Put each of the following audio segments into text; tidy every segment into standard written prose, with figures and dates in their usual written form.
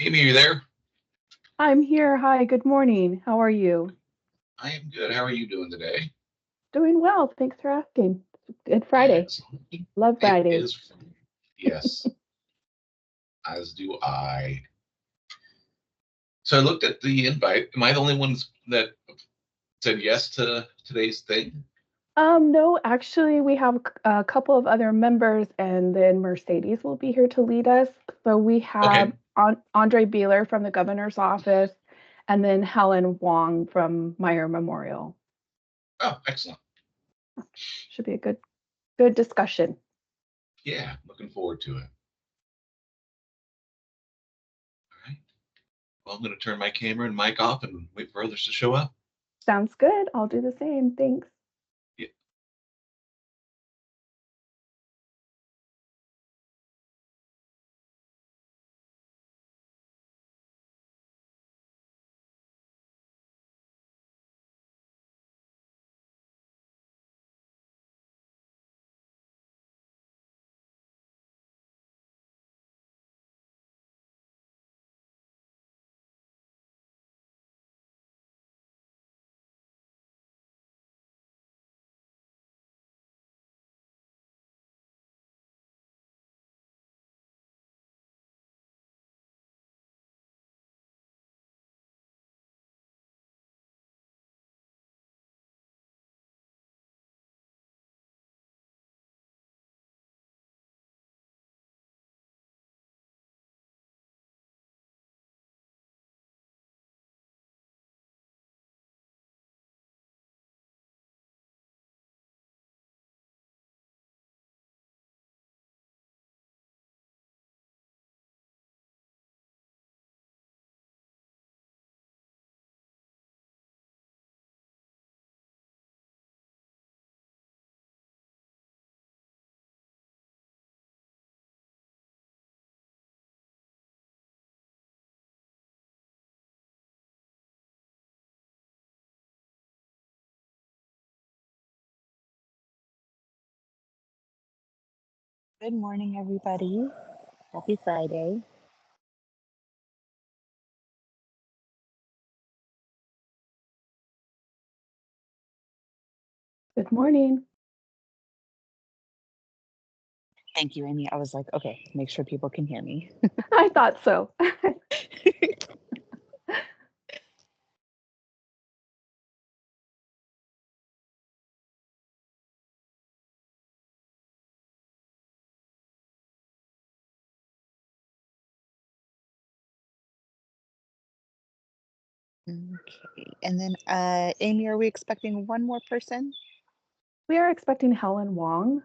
Amy, are you there? I'm here. Hi, good morning. How are you? I am good. How are you doing today? Doing well. Thanks for asking. Good Friday. Excellent. Love It Fridays. is, yes, as do I. So I looked at the invite. Am I the only one that said yes to today's thing? No, actually, we have a couple of other members, and then Mercedes will be here to lead us. So we have Okay. Andre Beeler from the governor's office, and then Helen Wong from Meyer Memorial. Oh, excellent. Should be a good discussion. Yeah, looking forward to it. All right. Well, I'm going to turn my camera and mic off and wait for others to show up. Sounds good. I'll do the same. Thanks. Yeah. Good morning, everybody. Happy Friday. Good morning. Thank you, Amy. I was like, okay, make sure people can hear me. I thought so. Okay. And then, Amy, are we expecting one more person? We are expecting Helen Wong.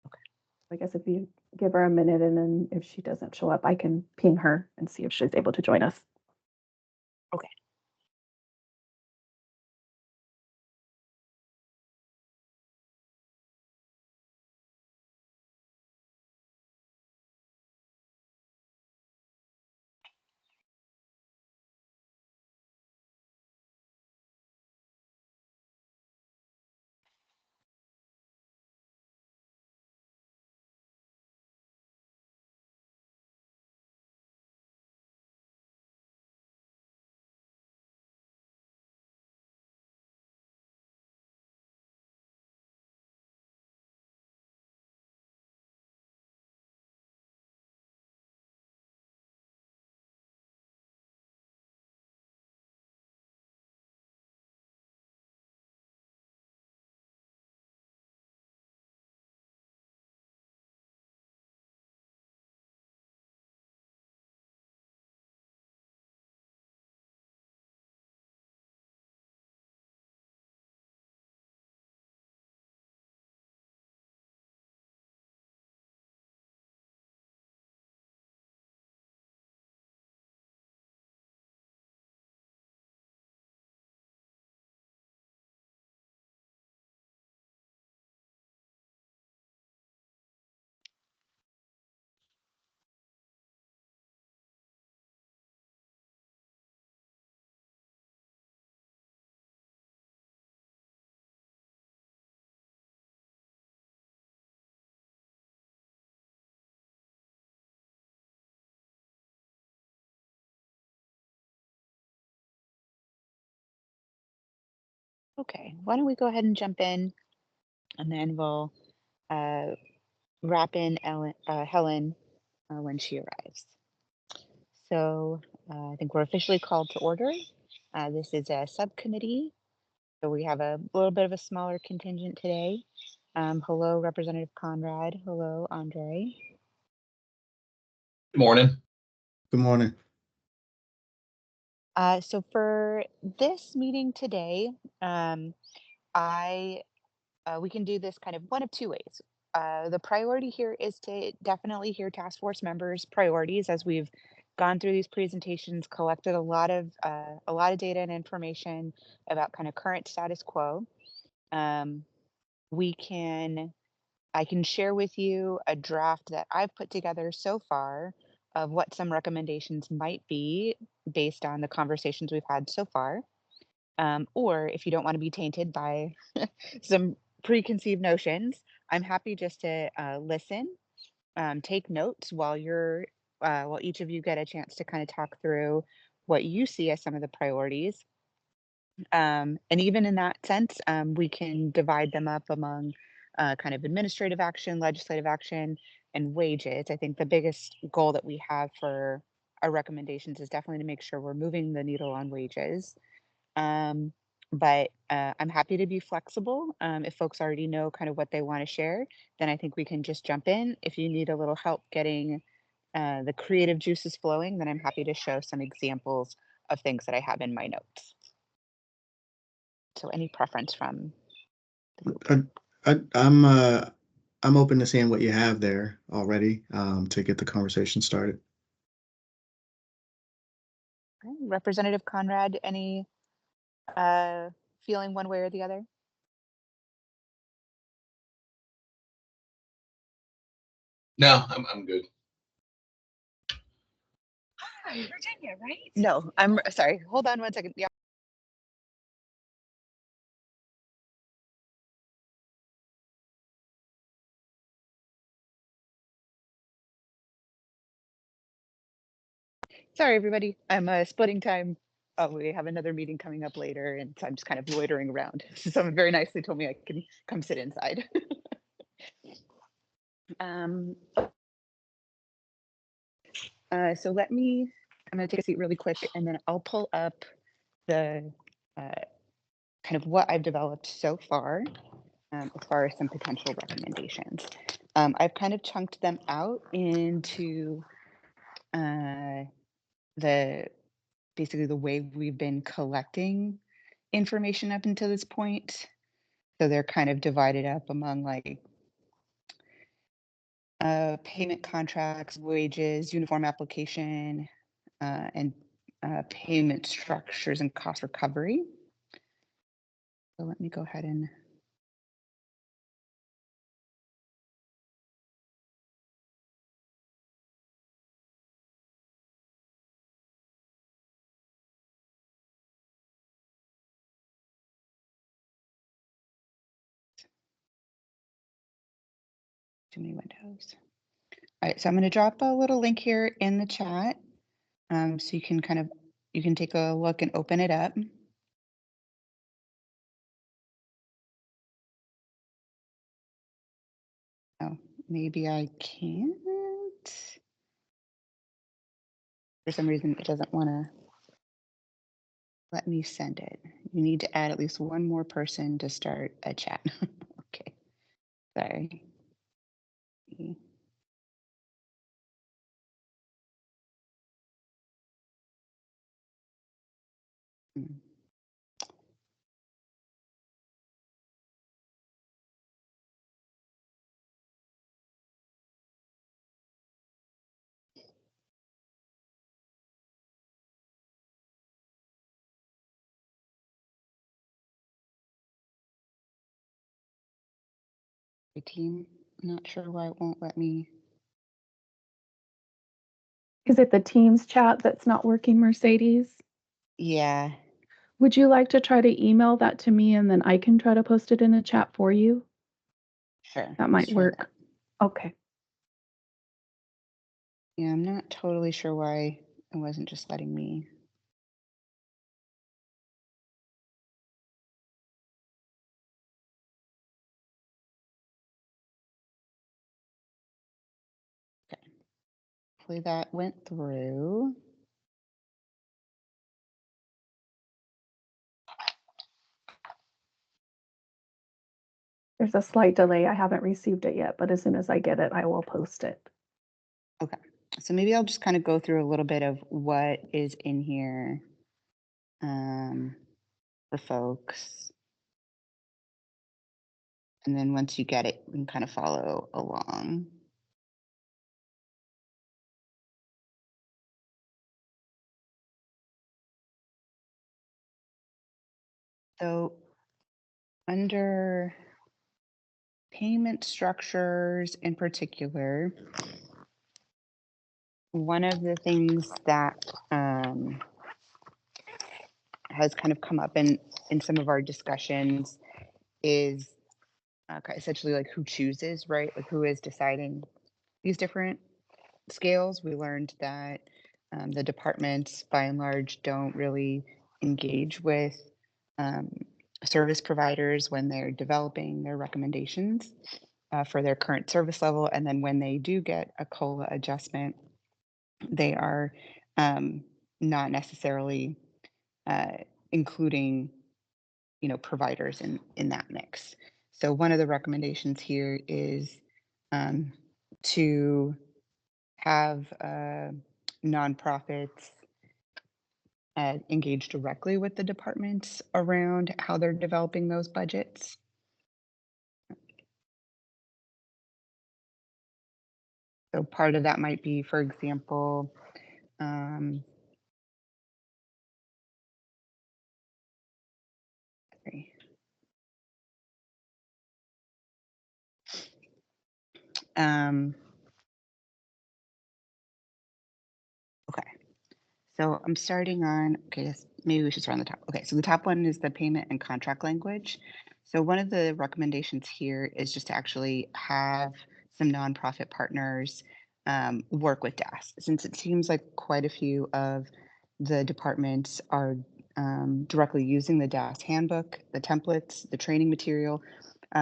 Okay. I guess if you give her a minute and then if she doesn't show up, I can ping her and see if she's able to join us. Okay. Okay, why don't we go ahead and jump in, and then we'll wrap in Helen when she arrives. So I think we're officially called to order. This is a subcommittee, so we have a little bit of a smaller contingent today. Hello, Representative Conrad. Hello, Andre. Good morning. Good morning. So for this meeting today, we can do this kind of one of two ways. The priority here is to definitely hear task force members' priorities as we've gone through these presentations, collected a lot of data and information about kind of current status quo. I can share with you a draft that I've put together so far of what some recommendations might be based on the conversations we've had so far. Or if you don't want to be tainted by some preconceived notions, I'm happy just to listen, take notes while each of you get a chance to kind of talk through what you see as some of the priorities. And even in that sense, we can divide them up among kind of administrative action, legislative action, and wages. I think the biggest goal that we have for our recommendations is definitely to make sure we're moving the needle on wages. But I'm happy to be flexible. If folks already know kind of what they want to share, then I think we can just jump in. If you need a little help getting the creative juices flowing, then I'm happy to show some examples of things that I have in my notes. So any preference from the group? I'm open to seeing what you have there already to get the conversation started. Okay. Representative Conrad, any feeling one way or the other? No, I'm good. Hi, Virginia, right? No, I'm sorry. Hold on one second. Yeah. Sorry, everybody. I'm splitting time. Oh, we have another meeting coming up later, and so I'm just kind of loitering around. Someone very nicely told me I can come sit inside. So I'm going to take a seat really quick, and then I'll pull up the kind of what I've developed so far as far as some potential recommendations. I've kind of chunked them out into basically the way we've been collecting information up until this point. So they're kind of divided up among like payment contracts, wages, uniform application, and payment structures and cost recovery. So let me go ahead and too many windows. All right, so I'm going to drop a little link here in the chat, so you can take a look and open it up. Oh, maybe I can't. For some reason, it doesn't want to let me send it. You need to add at least one more person to start a chat. Okay, sorry. Hmm. 18. Not sure why it won't let me. Is it the Teams chat that's not working, Mercedes? Yeah. Would you like to try to email that to me and then I can try to post it in the chat for you? Sure. That might let's try work. that. Okay. Yeah, I'm not totally sure why it wasn't just letting me. hopefully that went through. There's a slight delay. I haven't received it yet, but as soon as I get it, I will post it. Okay, so maybe I'll just kind of go through a little bit of what is in here for folks. And then once you get it, you can kind of follow along. So under payment structures in particular, one of the things that has kind of come up in some of our discussions is essentially like who chooses, right? Like who is deciding these different scales. We learned that the departments, by and large, don't really engage with um, service providers when they're developing their recommendations for their current service level. And then when they do get a COLA adjustment, they are not necessarily including, providers in that mix. So one of the recommendations here is to have nonprofits engage directly with the departments around how they're developing those budgets. So part of that might be, for example, sorry. Okay, so I'm starting on, okay, yes, maybe we should start on the top. Okay, so the top one is the payment and contract language. So one of the recommendations here is just to actually have some nonprofit partners work with DAS, since it seems like quite a few of the departments are directly using the DAS handbook, the templates, the training material.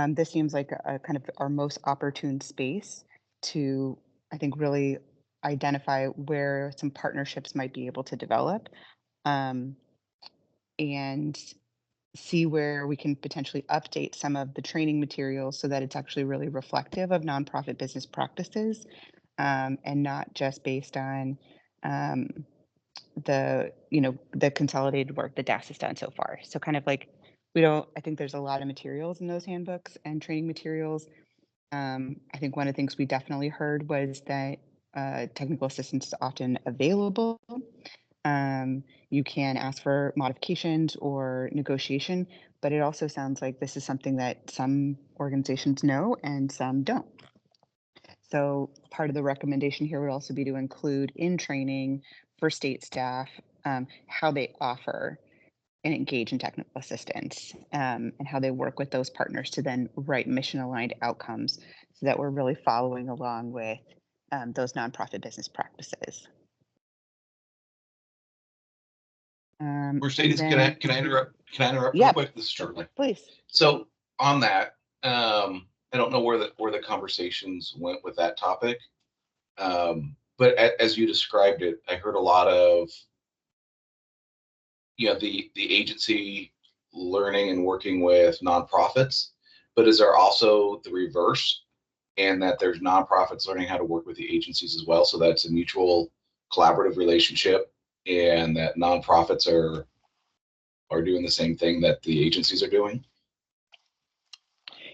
This seems like a kind of our most opportune space to, I think, really identify where some partnerships might be able to develop, and see where we can potentially update some of the training materials so that it's actually really reflective of nonprofit business practices, and not just based on the consolidated work that DAS has done so far. So kind of like I think there's a lot of materials in those handbooks and training materials. I think one of the things we definitely heard was that technical assistance is often available. You can ask for modifications or negotiation, but it also sounds like this is something that some organizations know and some don't. So part of the recommendation here would also be to include in training for state staff how they offer and engage in technical assistance, and how they work with those partners to then write mission aligned outcomes so that we're really following along with those nonprofit business practices. Mercedes, can I interrupt? Can I interrupt Yeah, real quick? This is Charlie. please. So on that, I don't know where the conversations went with that topic, but as you described it, I heard a lot of the agency learning and working with nonprofits, but is there also the reverse, and that there's nonprofits learning how to work with the agencies as well, so that's a mutual collaborative relationship, and that nonprofits are doing the same thing that the agencies are doing?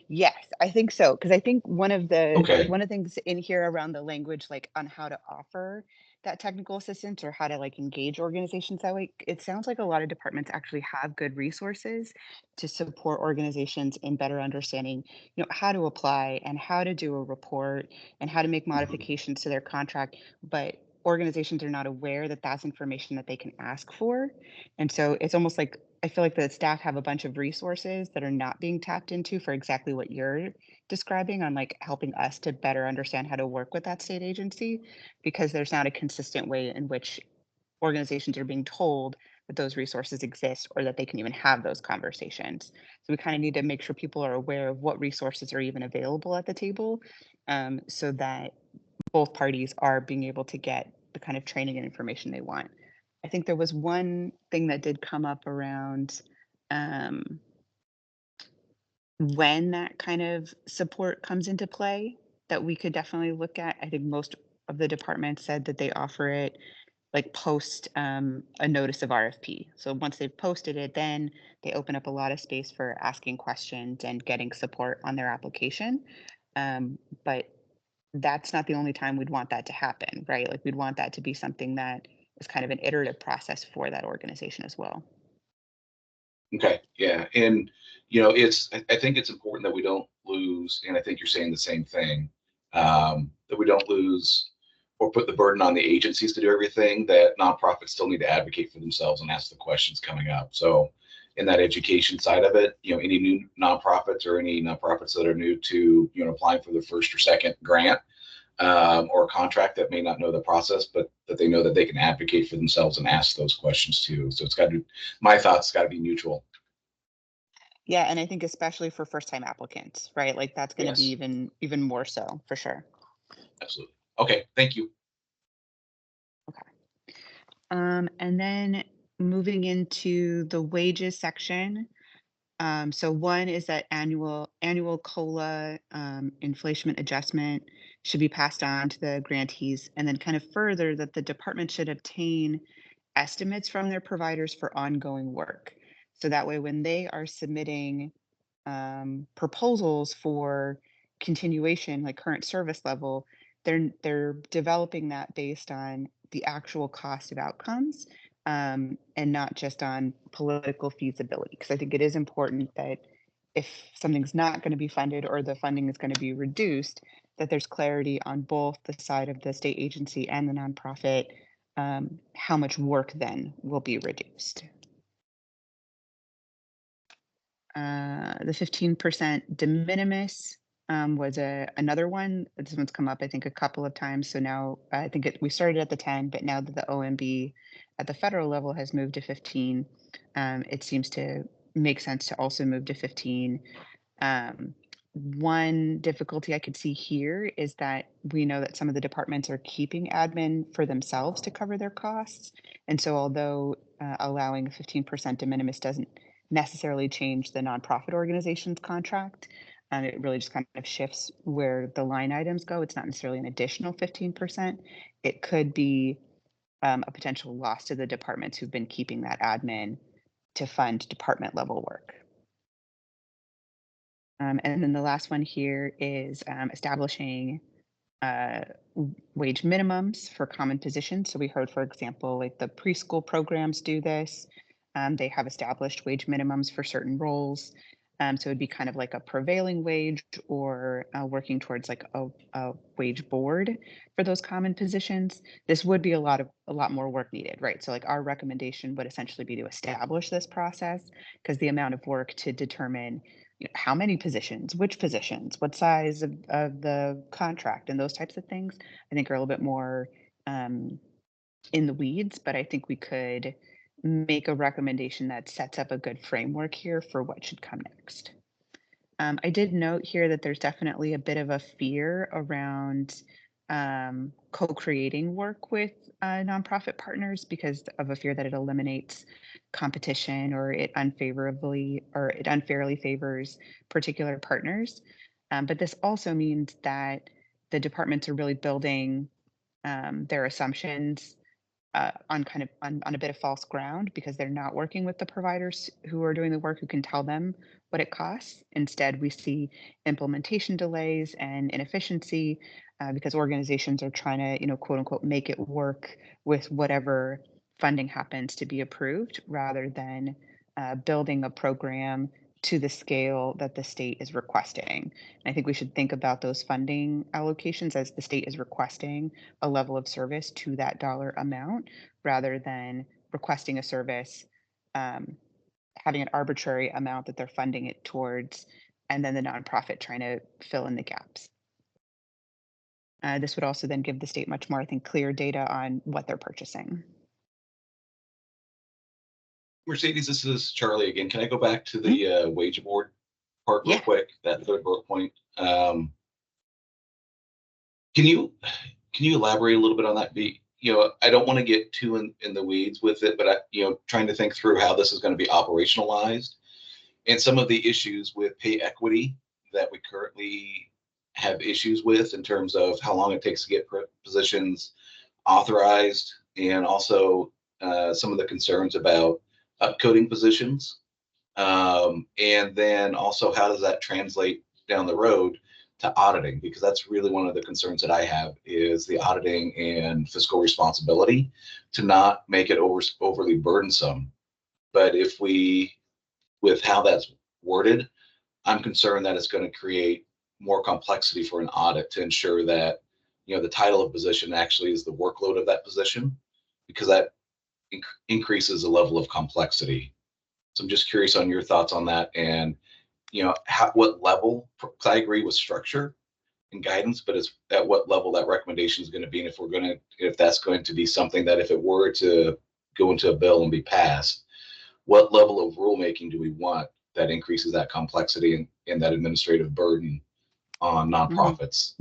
Yes, I think so. Because I think one of Okay. the things in here around the language, like on how to offer that technical assistance or how to like engage organizations that way, it sounds like a lot of departments actually have good resources to support organizations in better understanding, how to apply and how to do a report and how to make modifications to their contract. But organizations are not aware that that's information that they can ask for. And so it's almost like I feel like the staff have a bunch of resources that are not being tapped into for exactly what you're describing on like helping us to better understand how to work with that state agency, because there's not a consistent way in which organizations are being told that those resources exist or that they can even have those conversations. So we kind of need to make sure people are aware of what resources are even available at the table, so that both parties are being able to get the kind of training and information they want. I think there was one thing that did come up around when that kind of support comes into play that we could definitely look at. I think most of the departments said that they offer it like post a notice of RFP. So once they've posted it, then they open up a lot of space for asking questions and getting support on their application. But that's not the only time we'd want that to happen, right? Like we'd want that to be something that is kind of an iterative process for that organization as well. Okay, yeah, and I think it's important that we don't lose, and I think you're saying the same thing, that we don't lose or put the burden on the agencies to do everything. That nonprofits still need to advocate for themselves and ask the questions coming up. So, in that education side of it, any new nonprofits or any nonprofits that are new to applying for the first or second grant or a contract that may not know the process, but that they know that they can advocate for themselves and ask those questions too. So it's got to, my thoughts got to be mutual. Yeah, and I think especially for first-time applicants, right? Like that's going to be Yes, even more so for sure. absolutely. Okay, thank you. Okay. And then moving into the wages section. So one is that annual COLA inflation adjustment should be passed on to the grantees, and then kind of further that the department should obtain estimates from their providers for ongoing work. So that way, when they are submitting proposals for continuation, like current service level, they're developing that based on the actual cost of outcomes and not just on political feasibility. Because I think it is important that if something's not going to be funded or the funding is going to be reduced, that there's clarity on both the side of the state agency and the nonprofit how much work then will be reduced. The 15% de minimis was another one. This one's come up, I think, a couple of times. So now I think we started at the 10, but now that the OMB at the federal level has moved to 15, it seems to make sense to also move to 15. One difficulty I could see here is that we know that some of the departments are keeping admin for themselves to cover their costs. And so although allowing a 15% de minimis doesn't necessarily change the nonprofit organization's contract, it really just kind of shifts where the line items go. It's not necessarily an additional 15%. It could be a potential loss to the departments who've been keeping that admin to fund department level work. And then the last one here is establishing wage minimums for common positions. So we heard, for example, like the preschool programs do this. They have established wage minimums for certain roles. So it'd be kind of like a prevailing wage or working towards like a wage board for those common positions. This would be a lot more work needed, right? So like our recommendation would essentially be to establish this process because the amount of work to determine how many positions, which positions, what size of the contract, and those types of things, I think are a little bit more in the weeds, but I think we could make a recommendation that sets up a good framework here for what should come next. I did note here that there's definitely a bit of a fear around co-creating work with nonprofit partners because of a fear that it eliminates competition or it unfairly favors particular partners. But this also means that the departments are really building their assumptions on a bit of false ground because they're not working with the providers who are doing the work who can tell them what it costs. Instead, we see implementation delays and inefficiency because organizations are trying to, quote unquote, make it work with whatever funding happens to be approved rather than building a program to the scale that the state is requesting. And I think we should think about those funding allocations as the state is requesting a level of service to that dollar amount rather than requesting a service, having an arbitrary amount that they're funding it towards, and then the nonprofit trying to fill in the gaps. This would also then give the state much more, I think, clear data on what they're purchasing. Mercedes, this is Charlie again. Can I go back to the wage board part real quick? That third bullet point. Can you elaborate a little bit on that? I don't want to get too in the weeds with it, but trying to think through how this is going to be operationalized and some of the issues with pay equity that we currently have issues with in terms of how long it takes to get positions authorized, and also some of the concerns about upcoding positions. And then also, how does that translate down the road to auditing? Because that's really one of the concerns that I have, is the auditing and fiscal responsibility, to not make it overly burdensome. But with how that's worded, I'm concerned that it's going to create more complexity for an audit to ensure that, the title of position actually is the workload of that position, because that increases the level of complexity. So I'm just curious on your thoughts on that, and what level. 'Cause I agree with structure and guidance, but it's at what level that recommendation is going to be, and if that's going to be something that, if it were to go into a bill and be passed, what level of rulemaking do we want that increases that complexity and that administrative burden on nonprofits?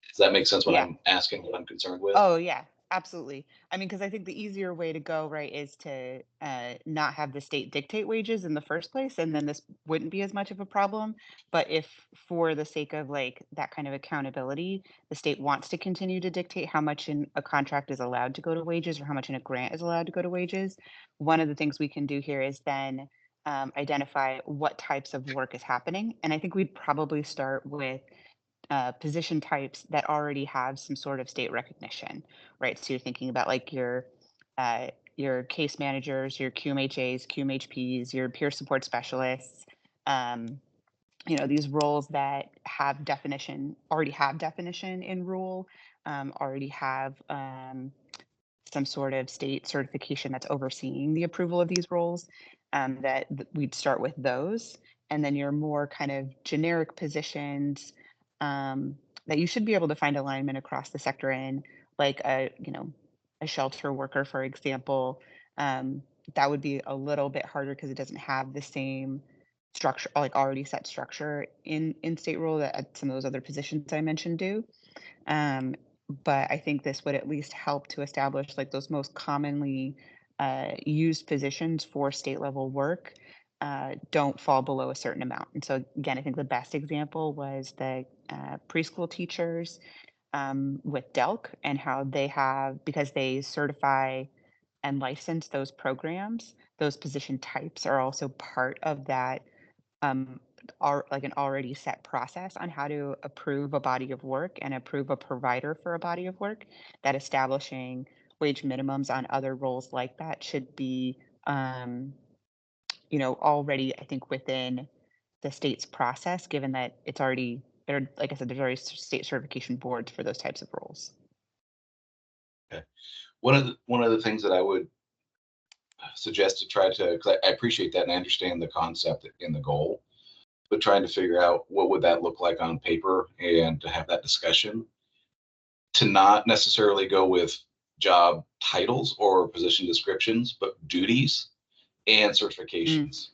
Does that make sense when Yeah. I'm asking what I'm concerned with? Oh, yeah, absolutely. I mean, because I think the easier way to go, right, is to not have the state dictate wages in the first place, and then this wouldn't be as much of a problem. But if, for the sake of like that kind of accountability, the state wants to continue to dictate how much in a contract is allowed to go to wages or how much in a grant is allowed to go to wages, one of the things we can do here is then identify what types of work is happening. And I think we'd probably start with position types that already have some sort of state recognition, right? So you're thinking about like your case managers, your QMHAs, QMHPs, your peer support specialists. Um, these roles that already have definition in rule, already have some sort of state certification that's overseeing the approval of these roles. We'd start with those, and then your more kind of generic positions um, that you should be able to find alignment across the sector in, like a shelter worker, for example. Um, that would be a little bit harder because it doesn't have the same structure, like already set structure in state rule that some of those other positions I mentioned do. Um, but I think this would at least help to establish like those most commonly used positions for state level work don't fall below a certain amount. And so again, I think the best example was the preschool teachers with DELC, and how they have, because they certify and license those programs, those position types are also part of that are like an already set process on how to approve a body of work and approve a provider for a body of work, that establishing wage minimums on other roles like that should be already, I think, within the state's process, given that it's already there. Like I said, there's already state certification boards for those types of roles. Okay. One of the things that I would suggest to try to, because I appreciate that and I understand the concept and the goal, but trying to figure out what would that look like on paper and to have that discussion, to not necessarily go with job titles or position descriptions, but duties and Mm. certifications.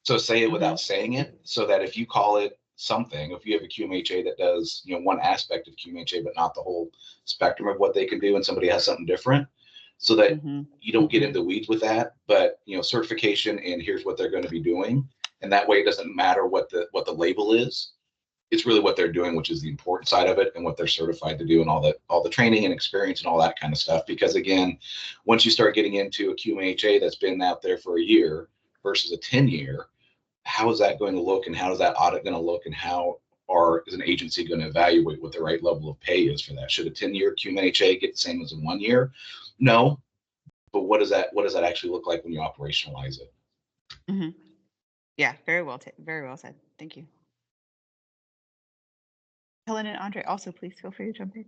So say it Mm-hmm. without saying it, so that if you call it something, if you have a QMHA that does, one aspect of QMHA, but not the whole spectrum of what they can do, and somebody has something different, so that Mm-hmm. you don't get into weeds with that, but certification, and here's what they're going to be doing. And that way it doesn't matter what the label is. It's really what they're doing, which is the important side of it, and what they're certified to do, and all the training and experience and all that kind of stuff. Because again, once you start getting into a QMHA that's been out there for a year versus a 10-year, how is that going to look, and how is that audit going to look, and how is an agency going to evaluate what the right level of pay is for that? Should a 10-year QMHA get the same as a 1 year? No, but what does that actually look like when you operationalize it? Mm-hmm. Yeah, very well said. Thank you. Helen and Andre, also please feel free to jump in.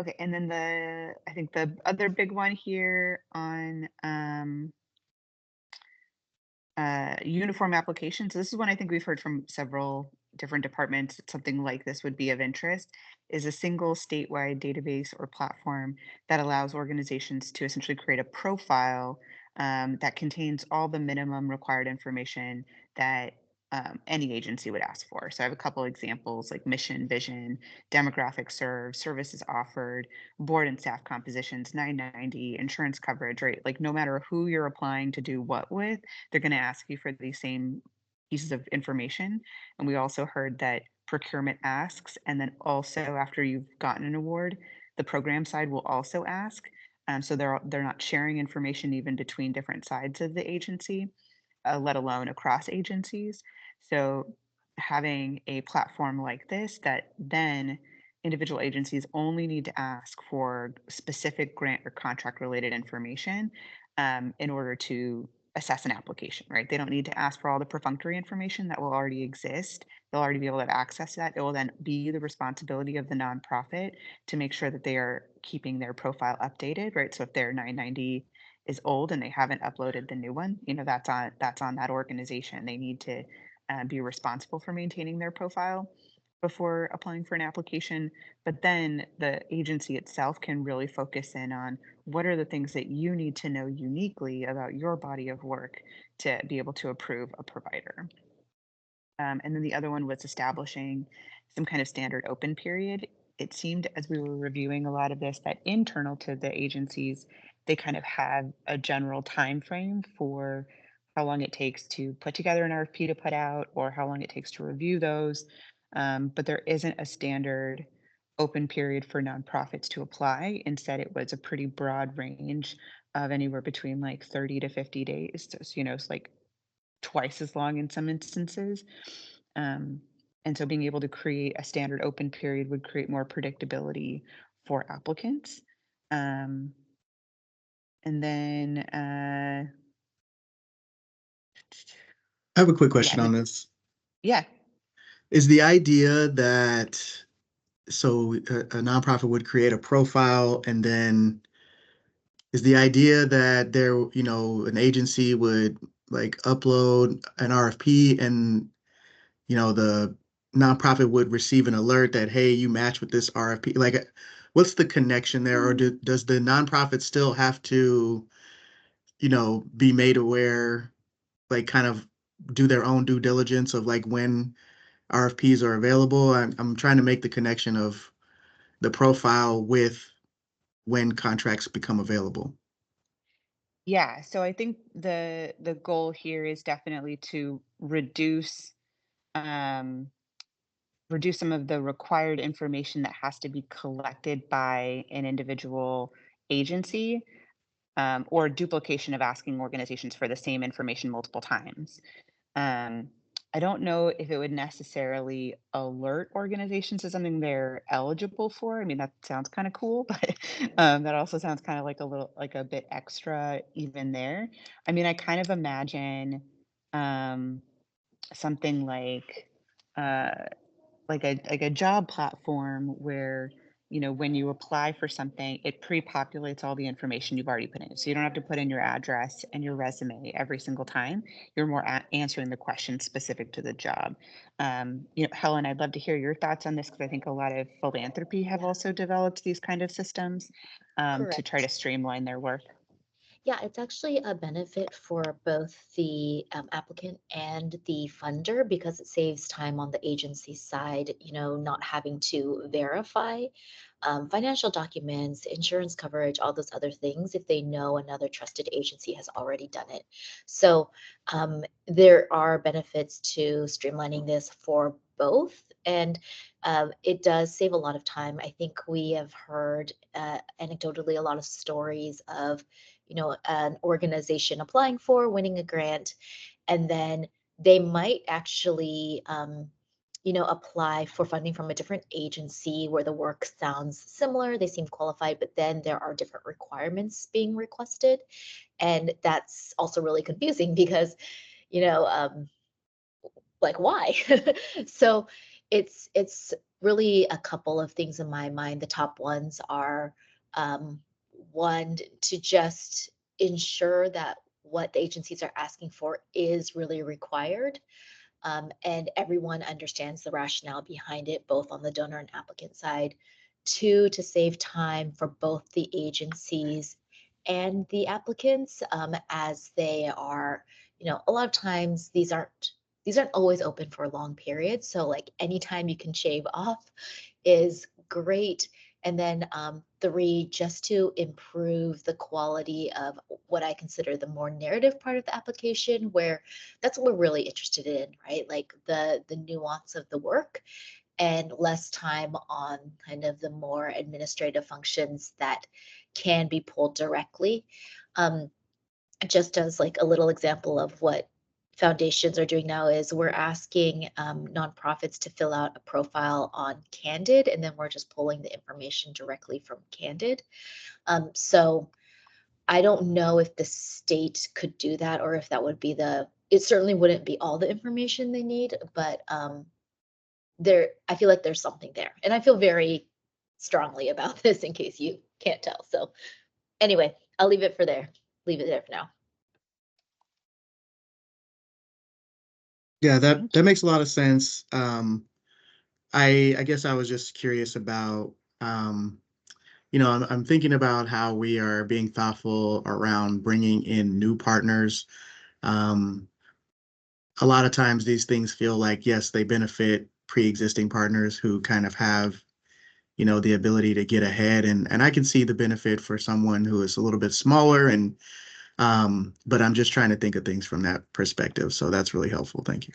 Okay, and then I think the other big one here on uniform applications. So this is one I think we've heard from several different departments that something like this would be of interest, is a single statewide database or platform that allows organizations to essentially create a profile that contains all the minimum required information that any agency would ask for. So I have a couple examples like mission, vision, demographic served, services offered, board and staff compositions, 990, insurance coverage, right? Like no matter who you're applying to do what with, they're going to ask you for these same pieces of information. And we also heard that procurement asks, and then also after you've gotten an award, the program side will also ask. So they're not sharing information even between different sides of the agency, let alone across agencies. So having a platform like this that then individual agencies only need to ask for specific grant or contract related information in order to assess an application, right? They don't need to ask for all the perfunctory information that will already exist. They'll already be able to have access to that. It will then be the responsibility of the nonprofit to make sure that they are keeping their profile updated, right? So if their 990 is old and they haven't uploaded the new one, that's on that organization. They need to be responsible for maintaining their profile before applying for an application. But then the agency itself can really focus in on what are the things that you need to know uniquely about your body of work to be able to approve a provider. And then the other one was establishing some kind of standard open period. It seemed as we were reviewing a lot of this that internal to the agencies, they kind of have a general time frame for how long it takes to put together an RFP to put out or how long it takes to review those. But there isn't a standard open period for nonprofits to apply. Instead, it was a pretty broad range of anywhere between like 30 to 50 days. So, it's like twice as long in some instances. Um, and so being able to create a standard open period would create more predictability for applicants. And then, I have a quick yeah, question on this. yeah, Is the idea that a nonprofit would create a profile and then is the idea that an agency would like upload an RFP and, the nonprofit would receive an alert that, hey, you match with this RFP? Like, what's the connection there? Or does the nonprofit still have to, be made aware, like kind of do their own due diligence of like when RFPs are available? I'm trying to make the connection of the profile with when contracts become available. yeah. So I think the goal here is definitely to um, reduce some of the required information that has to be collected by an individual agency, or duplication of asking organizations for the same information multiple times. Um, I don't know if it would necessarily alert organizations to something they're eligible for. I mean, that sounds kind of cool, but that also sounds kind of like a bit extra even there. I mean, I kind of imagine um, something uh, like a job platform where when you apply for something it pre-populates all the information you've already put in, so you don't have to put in your address and your resume every single time. You're more answering the questions specific to the job. Helen, I'd love to hear your thoughts on this because I think a lot of philanthropy have Yeah, also developed these kind of systems to try to correct. streamline their work. Yeah, it's actually a benefit for both the applicant and the funder because it saves time on the agency side, not having to verify financial documents, insurance coverage, all those other things if they know another trusted agency has already done it. So there are benefits to streamlining this for both. And it does save a lot of time. I think we have heard anecdotally a lot of stories of an organization applying for winning a grant, and then they might actually apply for funding from a different agency where the work sounds similar, they seem qualified, but then there are different requirements being requested, and that's also really confusing because you know like why. So it's really a couple of things in my mind. The top ones are um, one, to just ensure that what the agencies are asking for is really required, and everyone understands the rationale behind it, both on the donor and applicant side. Two, to save time for both the agencies and the applicants, as they are, a lot of times these aren't these aren't always open for long periods. So like anytime you can shave off is great. And then 3, just to improve the quality of what I consider the more narrative part of the application, where that's what we're really interested in, right? Like the nuance of the work and less time on kind of the more administrative functions that can be pulled directly. Just as like a little example of what foundations are doing now is we're asking nonprofits to fill out a profile on Candid, and then we're just pulling the information directly from Candid. So I don't know if the state could do that, or if that would be it certainly wouldn't be all the information they need, but I feel like there's something there. And I feel very strongly about this in case you can't tell. So anyway, I'll leave it there for now. Yeah, that Thank you. makes a lot of sense. I guess I was just curious about, I'm thinking about how we are being thoughtful around bringing in new partners. Um, a lot of times these things feel like, yes, they benefit pre-existing partners who kind of have, the ability to get ahead. And I can see the benefit for someone who is a little bit smaller, but I'm just trying to think of things from that perspective. So that's really helpful. Thank you.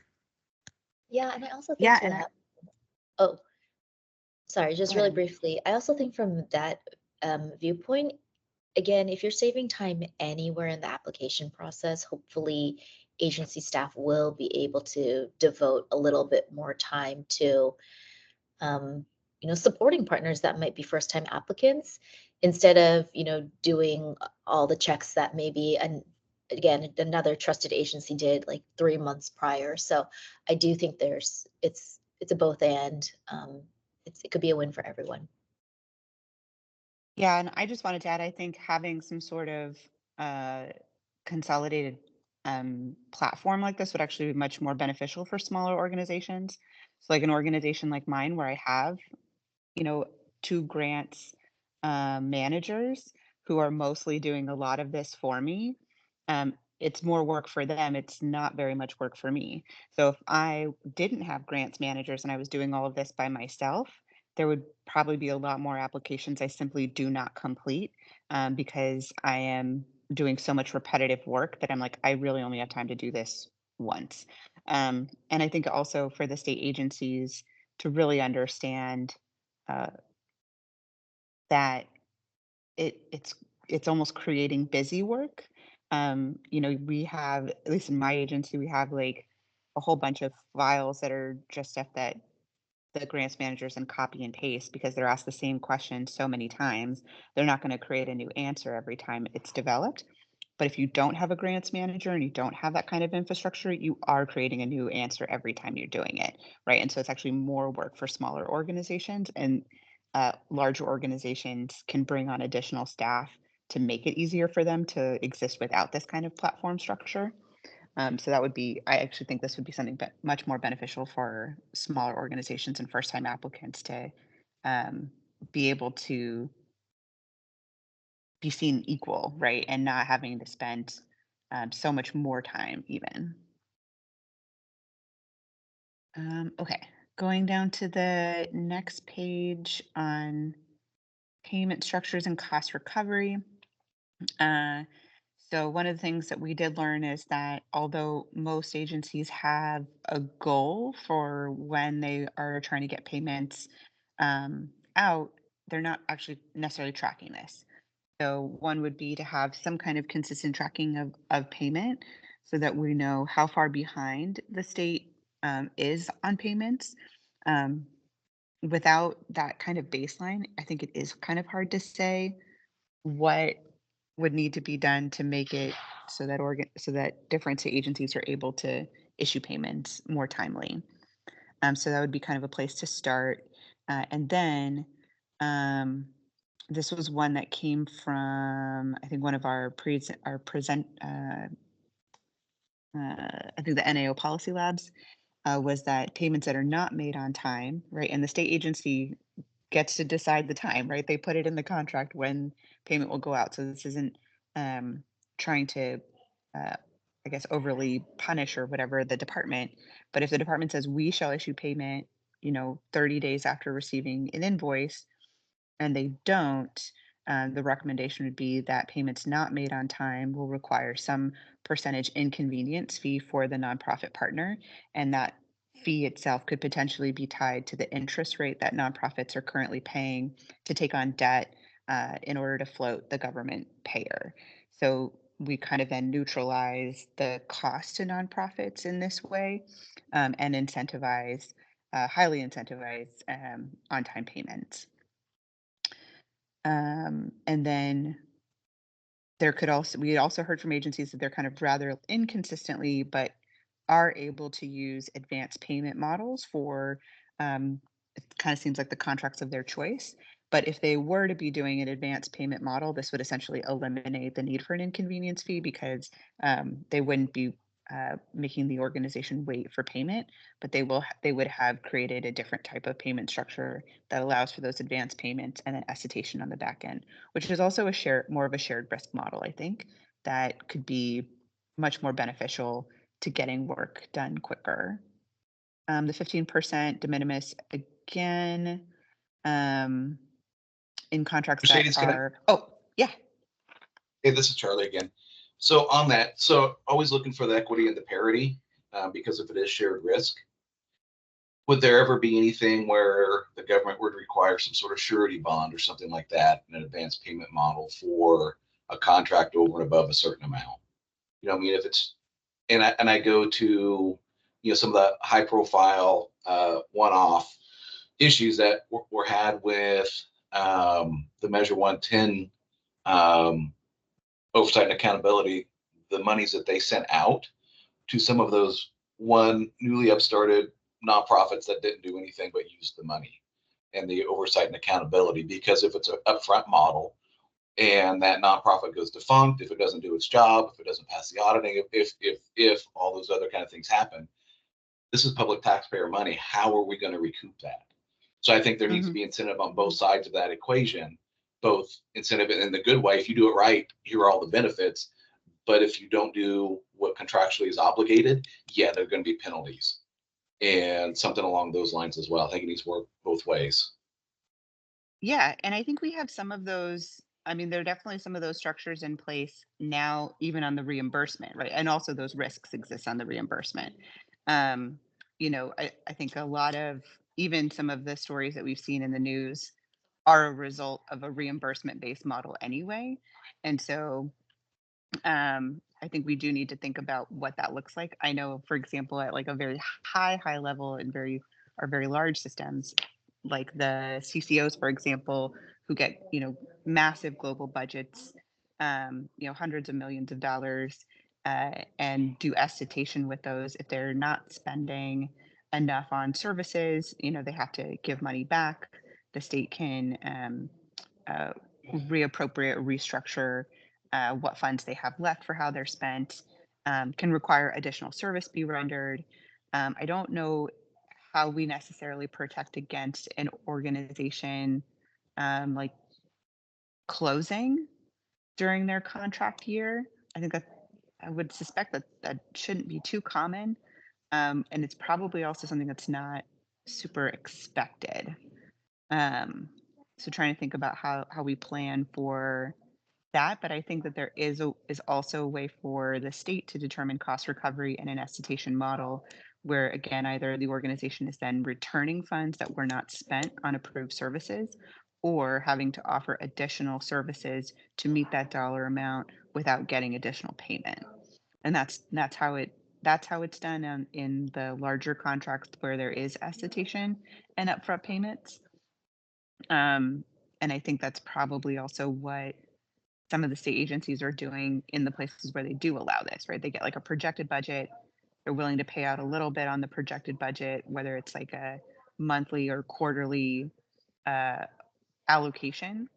Yeah, and I also think Yeah, for and that. Oh, sorry, just go really ahead. briefly. I also think from that viewpoint, again, if you're saving time anywhere in the application process, hopefully agency staff will be able to devote a little bit more time to um, supporting partners that might be first time applicants instead of, doing all the checks that maybe again another trusted agency did like 3 months prior. So I do think it's a both and it could be a win for everyone. Yeah, and I just wanted to add, I think having some sort of uh, consolidated platform like this would actually be much more beneficial for smaller organizations. So, like an organization like mine, where I have, you know, 2 grants managers who are mostly doing a lot of this for me. It's more work for them. It's not very much work for me. So if I didn't have grants managers and I was doing all of this by myself, there would probably be a lot more applications I simply do not complete because I am doing so much repetitive work that I'm like, I really only have time to do this once. And I think also for the state agencies to really understand uh, that it's almost creating busy work. We have, at least in my agency, we have like a whole bunch of files that are just stuff that the grants managers and copy and paste because they're asked the same question so many times. They're not going to create a new answer every time it's developed. But if you don't have a grants manager and you don't have that kind of infrastructure, you are creating a new answer every time you're doing it, right? And so it's actually more work for smaller organizations, and larger organizations can bring on additional staff to make it easier for them to exist without this kind of platform structure. So that would be, I actually think this would be something much more beneficial for smaller organizations and first time applicants to um, be able to be seen equal, right? And not having to spend so much more time even. Okay, going down to the next page on payment structures and cost recovery. Uh, so one of the things that we did learn is that although most agencies have a goal for when they are trying to get payments out, they're not actually necessarily tracking this. So one would be to have some kind of consistent tracking of payment so that we know how far behind the state is on payments. Um, Without that kind of baseline, I think it is kind of hard to say what would need to be done to make it so that different state agencies are able to issue payments more timely. So that would be kind of a place to start. And then this was one that came from, I think, one of our I think the NAO policy labs was that payments that are not made on time, right? And the state agency gets to decide the time, right? They put it in the contract when payment will go out. So this isn't trying to uh, I guess, overly punish or whatever the department. But if the department says we shall issue payment, 30 days after receiving an invoice, and they don't, the recommendation would be that payments not made on time will require some percentage inconvenience fee for the nonprofit partner, and that fee itself could potentially be tied to the interest rate that nonprofits are currently paying to take on debt in order to float the government payer. So we kind of then neutralize the cost to nonprofits in this way, and incentivize, highly incentivize on-time payments. And then we also heard from agencies that they're kind of rather inconsistently, but are able to use advanced payment models for, it kind of seems like the contracts of their choice. But if they were to be doing an advanced payment model, this would essentially eliminate the need for an inconvenience fee because they wouldn't be making the organization wait for payment, but they would have created a different type of payment structure that allows for those advanced payments and then escitation on the back end, which is also more of a shared risk model, I think, that could be much more beneficial to getting work done quicker. The 15% de minimis, again, in contracts that Mercedes, can I? are, yeah. Hey, this is Charlie again. So on that, so always looking for the equity and the parity, because if it is shared risk, would there ever be anything where the government would require some sort of surety bond or something like that, an advanced payment model for a contract over and above a certain amount? I mean, if it's, and I go to, some of the high profile one-off issues that were had with the Measure 110 oversight and accountability, the monies that they sent out to some of those newly upstarted nonprofits that didn't do anything but use the money, and the oversight and accountability. Because if it's an upfront model and that nonprofit goes defunct, if it doesn't do its job, if it doesn't pass the auditing, if all those other kind of things happen, this is public taxpayer money. How are we going to recoup that? So I think there needs to be incentive on both sides of that equation, both incentive in the good way. If you do it right, here are all the benefits. But if you don't do what contractually is obligated, yeah, there are going to be penalties and something along those lines as well. I think it needs to work both ways. Yeah, and I think we have some of those. I mean, there are definitely some of those structures in place now, even on the reimbursement, right? And also those risks exist on the reimbursement. I think a lot of even some of the stories that we've seen in the news are a result of a reimbursement-based model anyway. And so I think we do need to think about what that looks like. I know, for example, at like a very high level and very large systems, like the CCOs, for example, who get massive global budgets, hundreds of millions of dollars, and do escitation with those. If they're not spending enough on services, they have to give money back. The state can reappropriate, restructure what funds they have left for how they're spent, can require additional service be rendered. I don't know how we necessarily protect against an organization like closing during their contract year. I think that I would suspect that that shouldn't be too common. And it's probably also something that's not super expected. So trying to think about how we plan for that, but I think that there is also a way for the state to determine cost recovery in an escitation model, where again, either the organization is then returning funds that were not spent on approved services, or having to offer additional services to meet that dollar amount without getting additional payment. And that's how it's done in the larger contracts where there is escitation and upfront payments. And I think that's probably also what some of the state agencies are doing in the places where they do allow this, right? They get like a projected budget. They're willing to pay out a little bit on the projected budget, whether it's like a monthly or quarterly allocation,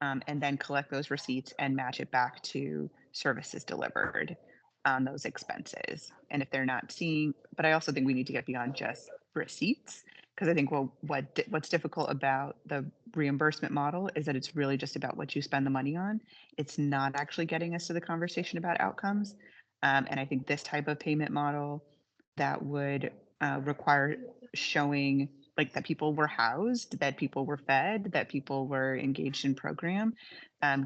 and then collect those receipts and match it back to services delivered on those expenses. And if they're not seeing, but I also think we need to get beyond just receipts, because I think what's difficult about the reimbursement model is that it's really just about what you spend the money on. It's not actually getting us to the conversation about outcomes. And I think this type of payment model that would require showing like that people were housed, that people were fed, that people were engaged in program,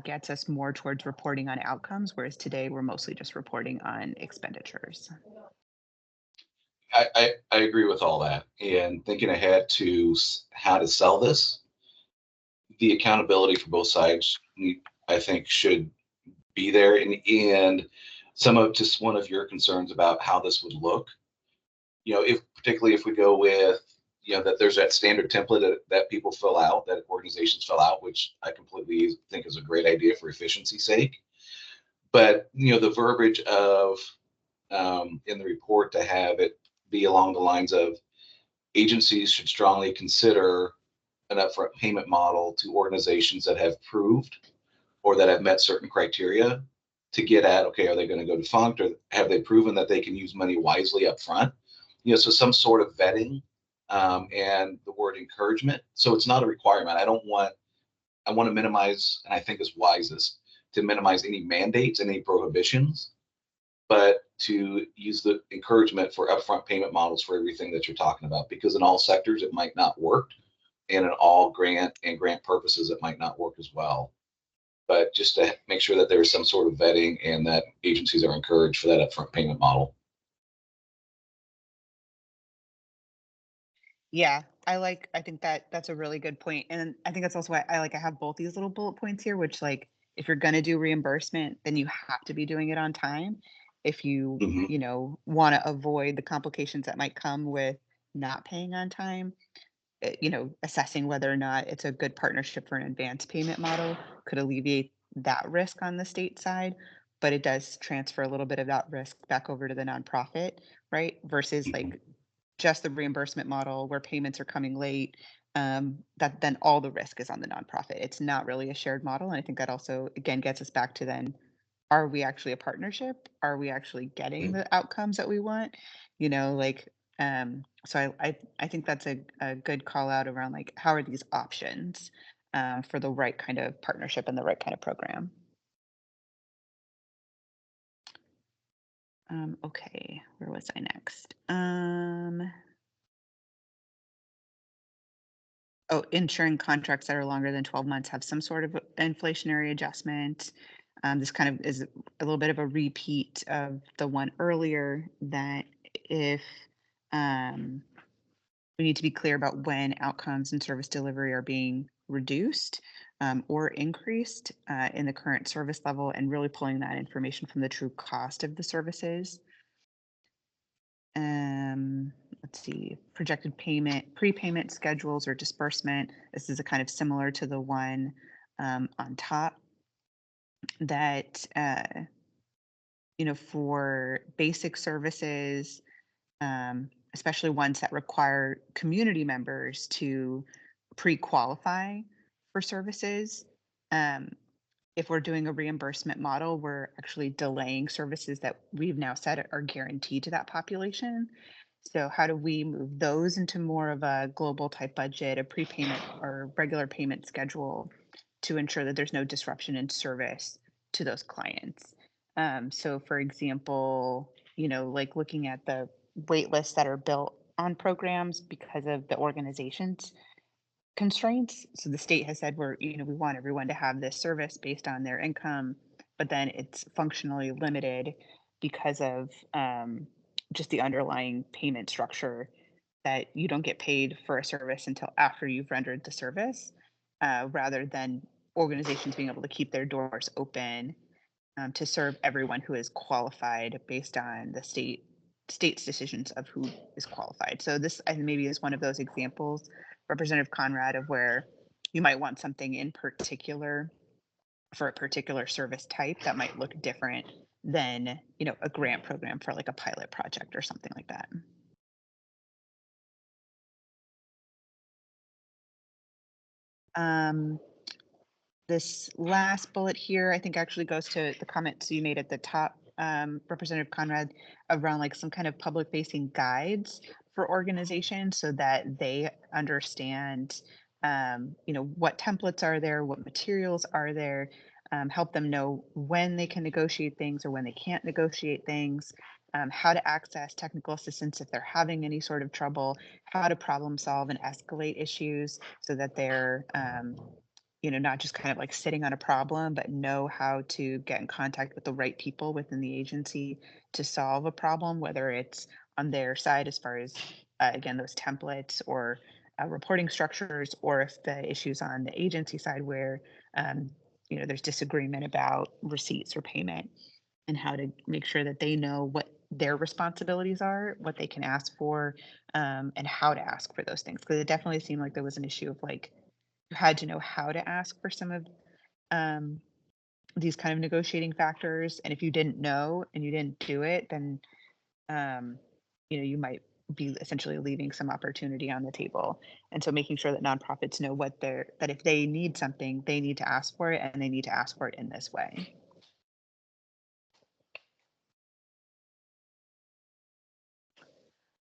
gets us more towards reporting on outcomes, whereas today we're mostly just reporting on expenditures. I agree with all that. And thinking ahead to how to sell this, the accountability for both sides, I think, should be there. And some of just one of your concerns about how this would look, if particularly if we go with, that there's that standard template that people fill out, that organizations fill out, which I completely think is a great idea for efficiency's sake. But, the verbiage of in the report to have it be along the lines of agencies should strongly consider an upfront payment model to organizations that have proved or that have met certain criteria to get at, okay, are they going to go defunct, or have they proven that they can use money wisely up front? So some sort of vetting, and the word encouragement. So it's not a requirement. I want to minimize, and I think is wisest to minimize any mandates, any prohibitions, but to use the encouragement for upfront payment models for everything that you're talking about, because in all sectors it might not work, and in all grant purposes it might not work as well. But just to make sure that there's some sort of vetting and that agencies are encouraged for that upfront payment model. Yeah, I think that's a really good point. And I think that's also why I have both these little bullet points here, which if you're going to do reimbursement, then you have to be doing it on time. If you, Mhm. Want to avoid the complications that might come with not paying on time, assessing whether or not it's a good partnership for an advance payment model could alleviate that risk on the state side, but it does transfer a little bit of that risk back over to the nonprofit, right? Versus Mhm. just the reimbursement model where payments are coming late, that then all the risk is on the nonprofit. It's not really a shared model. And I think that also, again, gets us back to then, are we actually a partnership? Are we actually getting the outcomes that we want? So I think that's a good call out around how are these options for the right kind of partnership and the right kind of program. Okay, where was I next? Oh, ensuring contracts that are longer than 12 months have some sort of inflationary adjustment. This kind of is a little bit of a repeat of the one earlier, that if we need to be clear about when outcomes and service delivery are being reduced or increased in the current service level, and really pulling that information from the true cost of the services. Let's see, projected payment, prepayment schedules or disbursement. This is a kind of similar to the one on top, that, for basic services, especially ones that require community members to pre-qualify for services. If we're doing a reimbursement model, we're actually delaying services that we've now said are guaranteed to that population. So how do we move those into more of a global type budget, a prepayment or regular payment schedule, to ensure that there's no disruption in service to those clients? So for example, looking at the wait lists that are built on programs because of the organization's constraints. So the state has said we want everyone to have this service based on their income, but then it's functionally limited because of just the underlying payment structure, that you don't get paid for a service until after you've rendered the service, rather than organizations being able to keep their doors open to serve everyone who is qualified based on the state's decisions of who is qualified. So this maybe is one of those examples, Representative Conrad, of where you might want something in particular for a particular service type that might look different than a grant program for a pilot project or something like that. This last bullet here, I think, actually goes to the comments you made at the top, Representative Conrad, around some kind of public facing guides for organizations so that they understand, what templates are there, what materials are there, help them know when they can negotiate things or when they can't negotiate things, how to access technical assistance if they're having any sort of trouble, how to problem solve and escalate issues so that they're not just kind of like sitting on a problem, but know how to get in contact with the right people within the agency to solve a problem, whether it's on their side as far as, again, those templates or reporting structures, or if the issue's on the agency side where, there's disagreement about receipts or payment, and how to make sure that they know what their responsibilities are, what they can ask for, and how to ask for those things. Because it definitely seemed like there was an issue of like, you had to know how to ask for some of um, these kind of negotiating factors. And if you didn't know and you didn't do it, then you might be essentially leaving some opportunity on the table. And so making sure that nonprofits know that if they need something, they need to ask for it, and they need to ask for it in this way.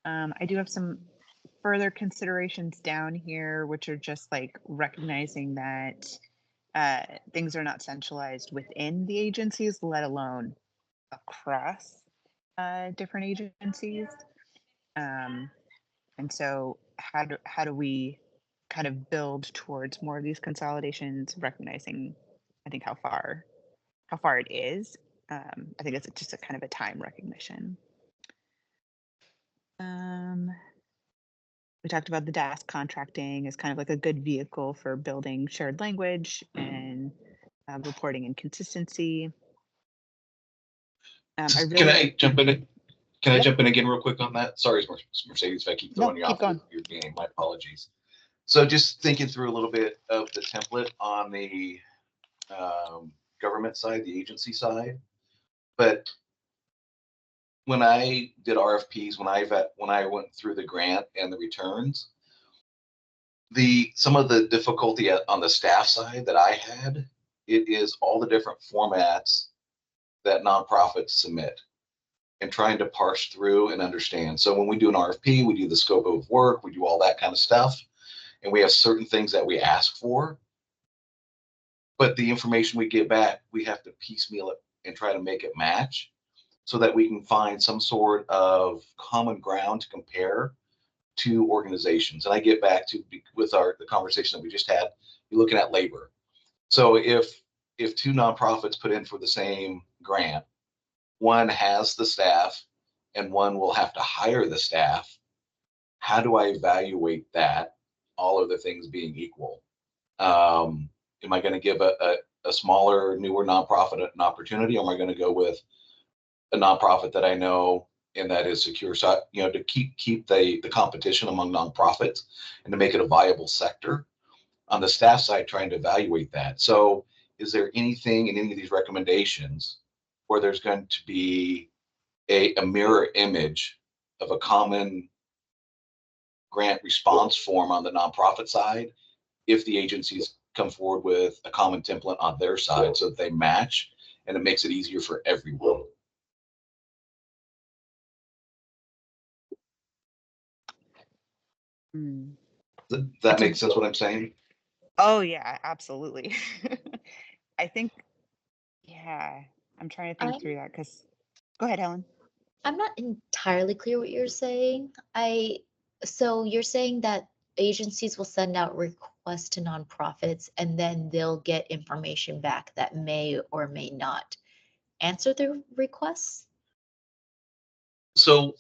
I do have some further considerations down here, which are just like recognizing that things are not centralized within the agencies, let alone across different agencies. And so how do we kind of build towards more of these consolidations, recognizing, I think, how far it is. I think it's just a kind of a time recognition. We talked about the DAS contracting as kind of like a good vehicle for building shared language and reporting and consistency. Can I jump in? Can I Yep. jump in again real quick on that? Sorry, Mercedes, if I keep throwing you keep off going. your game. My apologies. So just thinking through a little bit of the template on the government side, the agency side. But when I did RFPs, when I went through the grant and the returns, some of the difficulty on the staff side that I had, it is all the different formats that nonprofits submit and trying to parse through and understand. So when we do an RFP, we do the scope of work, we do all that kind of stuff, and we have certain things that we ask for. But the information we get back, we have to piecemeal it and try to make it match so that we can find some sort of common ground to compare to organizations. And I get back to with the conversation that we just had, you're looking at labor. So if two nonprofits put in for the same grant, one has the staff and one will have to hire the staff, how do I evaluate that, all of the things being equal? Am I going to give a smaller, newer nonprofit an opportunity, or am I going to go with a nonprofit that I know and that is secure? So, to keep the competition among nonprofits and to make it a viable sector. On the staff side, trying to evaluate that. So is there anything in any of these recommendations where there's going to be a mirror image of a common grant response form on the nonprofit side if the agencies come forward with a common template on their side so that they match and it makes it easier for everyone? Does that make sense what I'm saying? Oh yeah, absolutely. I think, yeah, I'm trying to think through that because, go ahead, Helen. I'm not entirely clear what you're saying. So you're saying that agencies will send out requests to nonprofits and then they'll get information back that may or may not answer the requests? So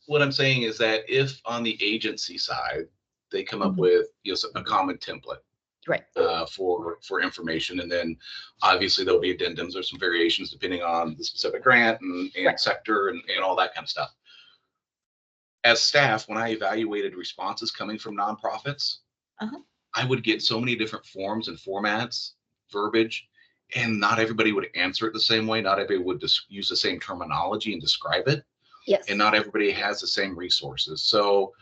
what I'm saying is that if on the agency side, they come up Mhm. with a common template, Right. for information, and then obviously there'll be addendums or some variations depending on the specific grant and Right. sector and all that kind of stuff. As staff, when I evaluated responses coming from nonprofits, Uh-huh. I would get so many different forms and formats, verbiage, and not everybody would answer it the same way. Not everybody would use the same terminology and describe it. Yes. And not everybody has the same resources. So,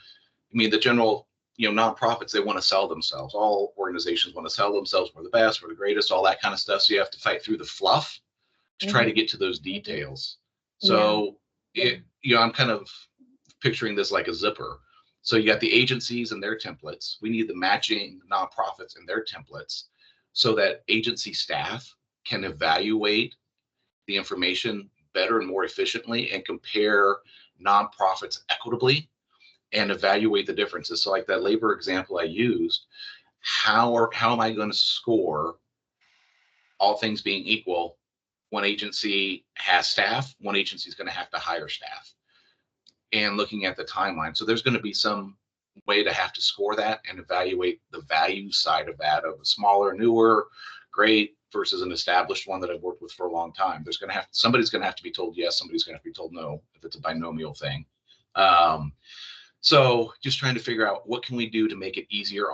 I mean, the general, nonprofits, they want to sell themselves. All organizations want to sell themselves. We're the best, we're the greatest, all that kind of stuff. So you have to fight through the fluff to try to get to those details. So I'm kind of picturing this like a zipper. So you got the agencies and their templates. We need the matching nonprofits and their templates so that agency staff can evaluate the information better and more efficiently and compare nonprofits equitably and evaluate the differences. So like that labor example I used, how am I going to score, all things being equal, one agency has staff, one agency is going to have to hire staff, and looking at the timeline. So there's going to be some way to have to score that and evaluate the value side of that, of a smaller, newer, great versus an established one that I've worked with for a long time. Somebody's going to have to be told yes, somebody's going to have to be told no if it's a binomial thing. So just trying to figure out what can we do to make it easier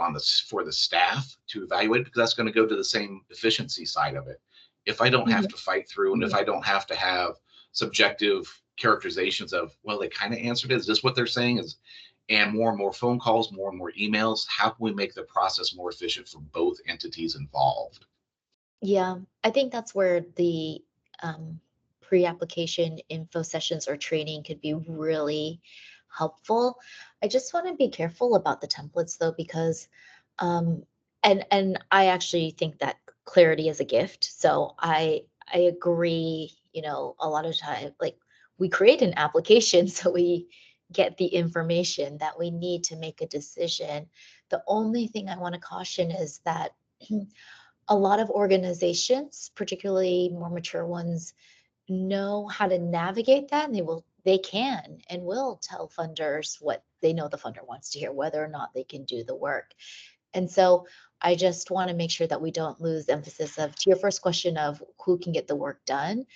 for the staff to evaluate, because that's going to go to the same efficiency side of it. If I don't have to fight through, and if I don't have to have subjective characterizations of, well, they kind of answered it, is this what they're saying, and more phone calls, more and more emails, how can we make the process more efficient for both entities involved? Yeah, I think that's where the pre-application info sessions or training could be really helpful. I just want to be careful about the templates though, because and I actually think that clarity is a gift. So I agree, a lot of time, like, we create an application so we get the information that we need to make a decision. The only thing I want to caution is that a lot of organizations, particularly more mature ones, know how to navigate that, and they can and will tell funders what they know the funder wants to hear, whether or not they can do the work. And so I just want to make sure that we don't lose emphasis of, to your first question of who can get the work done.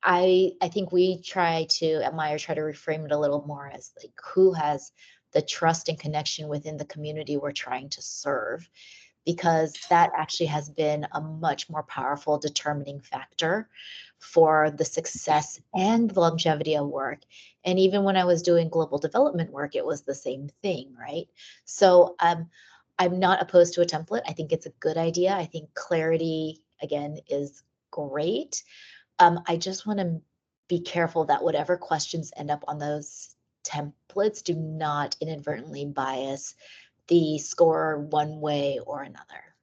I think we at Meyer try to reframe it a little more as like who has the trust and connection within the community we're trying to serve, because that actually has been a much more powerful determining factor for the success and the longevity of work. And even when I was doing global development work, it was the same thing, right? So I'm not opposed to a template. I think it's a good idea. I think clarity, again, is great. I just want to be careful that whatever questions end up on those templates do not inadvertently bias the score one way or another.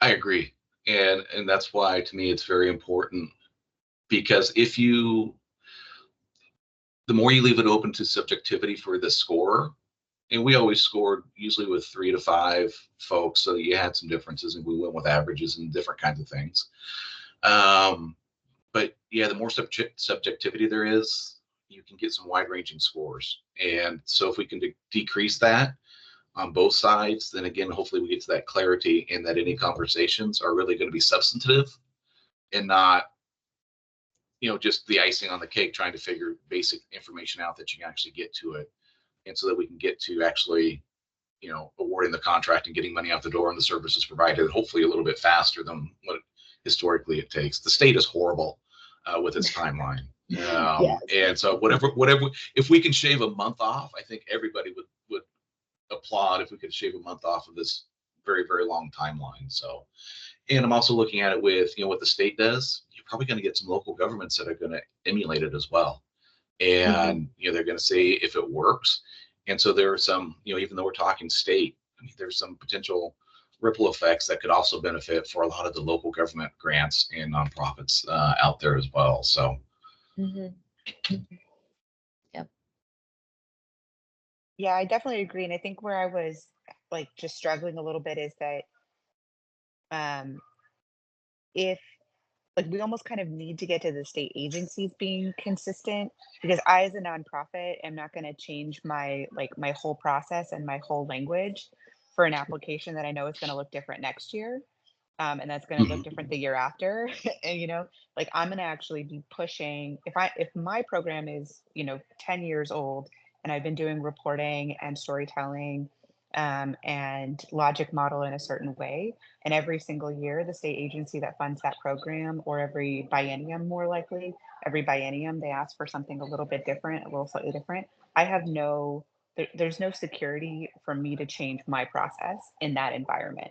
I agree. And that's why, to me, it's very important, because the more you leave it open to subjectivity for the score, and we always scored usually with 3 to 5 folks, so you had some differences, and we went with averages and different kinds of things. But yeah, the more subjectivity there is, you can get some wide-ranging scores. And so if we can decrease that on both sides, then again, hopefully we get to that clarity, and that any conversations are really going to be substantive and not, just the icing on the cake, trying to figure basic information out that you can actually get to it. And so that we can get to actually, awarding the contract and getting money out the door and the services provided, hopefully a little bit faster than what historically it takes. The state is horrible with its timeline. Yes. And so whatever, if we can shave a month off, I think everybody would applaud if we could shave a month off of this very, very long timeline. So, and I'm also looking at it with, what the state does. You're probably going to get some local governments that are going to emulate it as well. And, they're going to see if it works. And so there are some, even though we're talking state, there's some potential ripple effects that could also benefit for a lot of the local government grants and nonprofits out there as well. So. Yep. Yeah, I definitely agree. And I think where I was like just struggling a little bit is that if like we almost kind of need to get to the state agencies being consistent, because I, as a nonprofit, am not going to change my whole process and my whole language for an application that I know is going to look different next year. And that's going to look different the year after. And, I'm going to actually be pushing, if my program is, 10 years old, and I've been doing reporting and storytelling and logic model in a certain way, and every single year the state agency that funds that program, or every biennium, more likely every biennium, they ask for something a little bit different, a little slightly different. I have there's no security for me to change my process in that environment.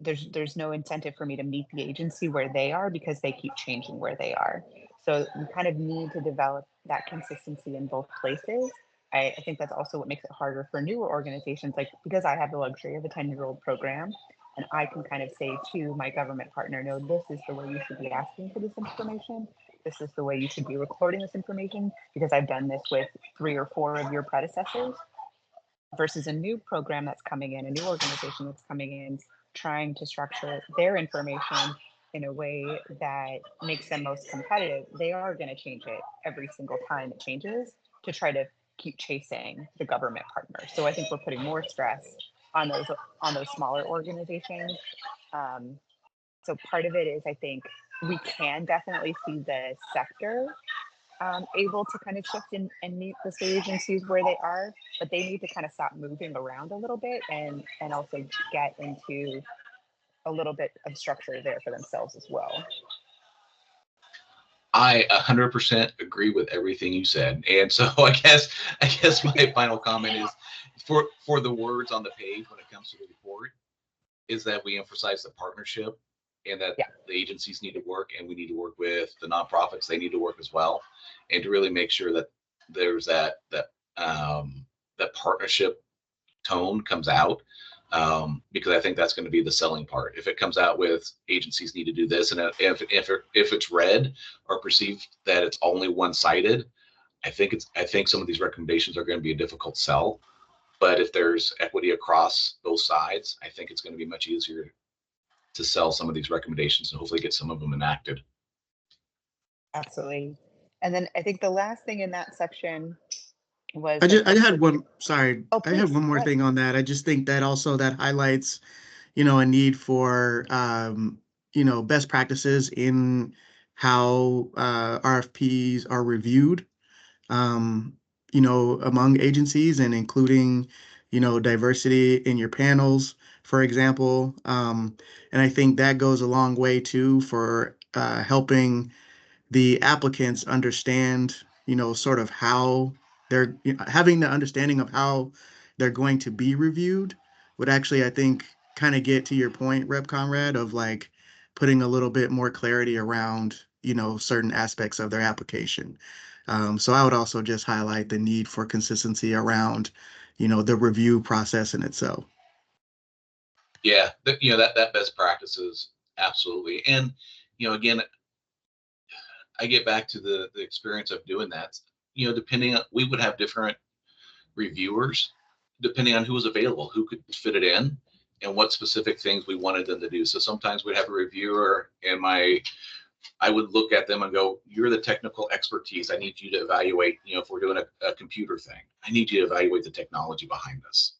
There's no incentive for me to meet the agency where they are, because they keep changing where they are. So we kind of need to develop that consistency in both places. I think that's also what makes it harder for newer organizations, like, because I have the luxury of a 10-year-old program. And I can kind of say to my government partner, no, this is the way you should be asking for this information. This is the way you should be recording this information, because I've done this with 3 or 4 of your predecessors, versus a new program that's coming in, a new organization that's coming in, trying to structure their information in a way that makes them most competitive. They are going to change it every single time it changes to try to keep chasing the government partner. So I think we're putting more stress on those smaller organizations. So part of it is, I think we can definitely see the sector able to kind of shift and meet the state agencies where they are, but they need to kind of stop moving around a little bit and also get into a little bit of structure there for themselves as well. I 100% agree with everything you said, and so I guess my final comment is for the words on the page when it comes to the report is that we emphasize the partnership and that the agencies need to work, and we need to work with the nonprofits. They need to work as well, and to really make sure that there's that partnership tone comes out. Because I think that's going to be the selling part. If it comes out with agencies need to do this, and if it's read or perceived that it's only one-sided, I think some of these recommendations are going to be a difficult sell. But if there's equity across both sides, I think it's going to be much easier to sell some of these recommendations and hopefully get some of them enacted. Absolutely. And then I think the last thing in that section was I had one, sorry, Oh, I had one more thing on that. I just think that also that highlights, a need for, best practices in how RFPs are reviewed, among agencies, and including, diversity in your panels, for example. And I think that goes a long way too for helping the applicants understand, sort of how they're having the understanding of how they're going to be reviewed would actually, I think, kind of get to your point, Rep. Conrad, of like putting a little bit more clarity around, certain aspects of their application. So I would also just highlight the need for consistency around, the review process in itself. Yeah, that best practices, absolutely. And again, I get back to the experience of doing that. Depending on, we would have different reviewers depending on who was available, who could fit it in, and what specific things we wanted them to do. So sometimes we'd have a reviewer, and I would look at them and go, "You're the technical expertise. I need you to evaluate. If we're doing a computer thing, I need you to evaluate the technology behind this.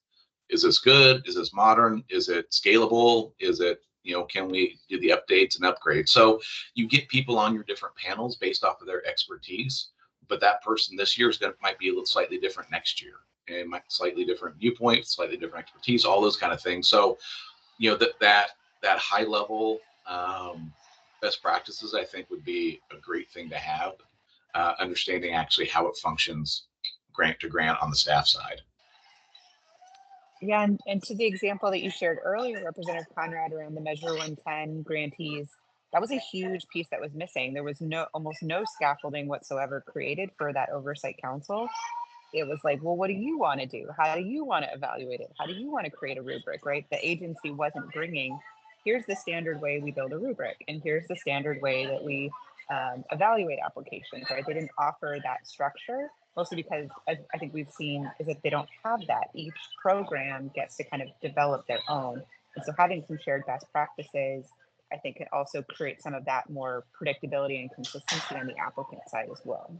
Is this good? Is this modern? Is it scalable? Is it, can we do the updates and upgrades?" So you get people on your different panels based off of their expertise, but that person this year might be a little slightly different next year, and might slightly different viewpoint, slightly different expertise, all those kind of things. So, that high level best practices, I think, would be a great thing to have, understanding actually how it functions grant to grant on the staff side. Yeah, and to the example that you shared earlier, Representative Conrad, around the Measure 110 grantees, that was a huge piece that was missing. There was almost no scaffolding whatsoever created for that oversight council. It was like, well, what do you want to do? How do you want to evaluate it? How do you want to create a rubric, right? The agency wasn't bringing, here's the standard way we build a rubric, and here's the standard way that we evaluate applications, right? They didn't offer that structure, mostly because I think we've seen is that they don't have that. Each program gets to kind of develop their own. And so having some shared best practices, I think, can also create some of that more predictability and consistency on the applicant side as well.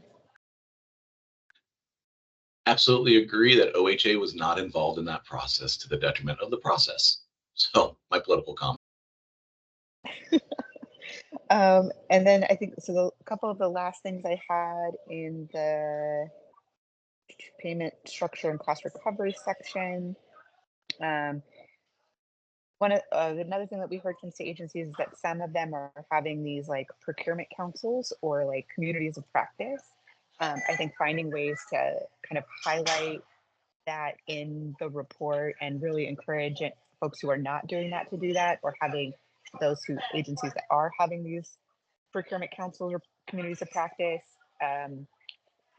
Absolutely agree that OHA was not involved in that process to the detriment of the process. So my political comment. And then I think, so a couple of the last things I had in the payment structure and cost recovery section. Another thing that we heard from state agencies is that some of them are having these like procurement councils or like communities of practice. I think finding ways to kind of highlight that in the report and really encourage folks who are not doing that to do that, or having those agencies that are having these procurement councils or communities of practice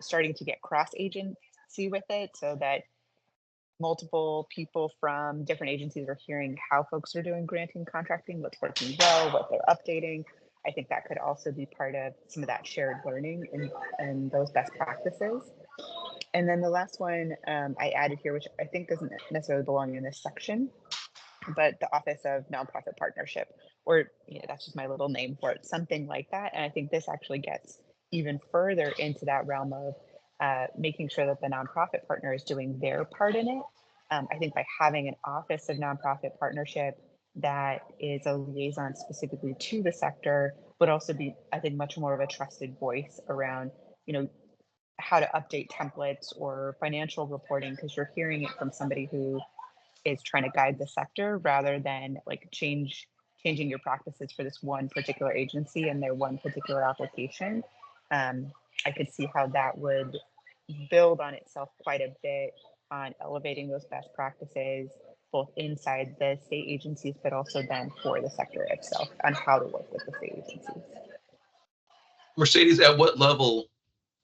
starting to get cross agency with it, so that multiple people from different agencies are hearing how folks are doing granting contracting, what's working well, what they're updating. I think that could also be part of some of that shared learning and those best practices. And then the last one I added here, which I think doesn't necessarily belong in this section, but the Office of Nonprofit Partnership, or that's just my little name for it, something like that. And I think this actually gets even further into that realm of making sure that the nonprofit partner is doing their part in it. I think by having an Office of Nonprofit Partnership that is a liaison specifically to the sector, would also be, I think, much more of a trusted voice around, how to update templates or financial reporting, because you're hearing it from somebody who is trying to guide the sector rather than like changing your practices for this one particular agency and their one particular application. I could see how that would build on itself quite a bit on elevating those best practices, both inside the state agencies, but also then for the sector itself on how to work with the state agencies. Mercedes, at what level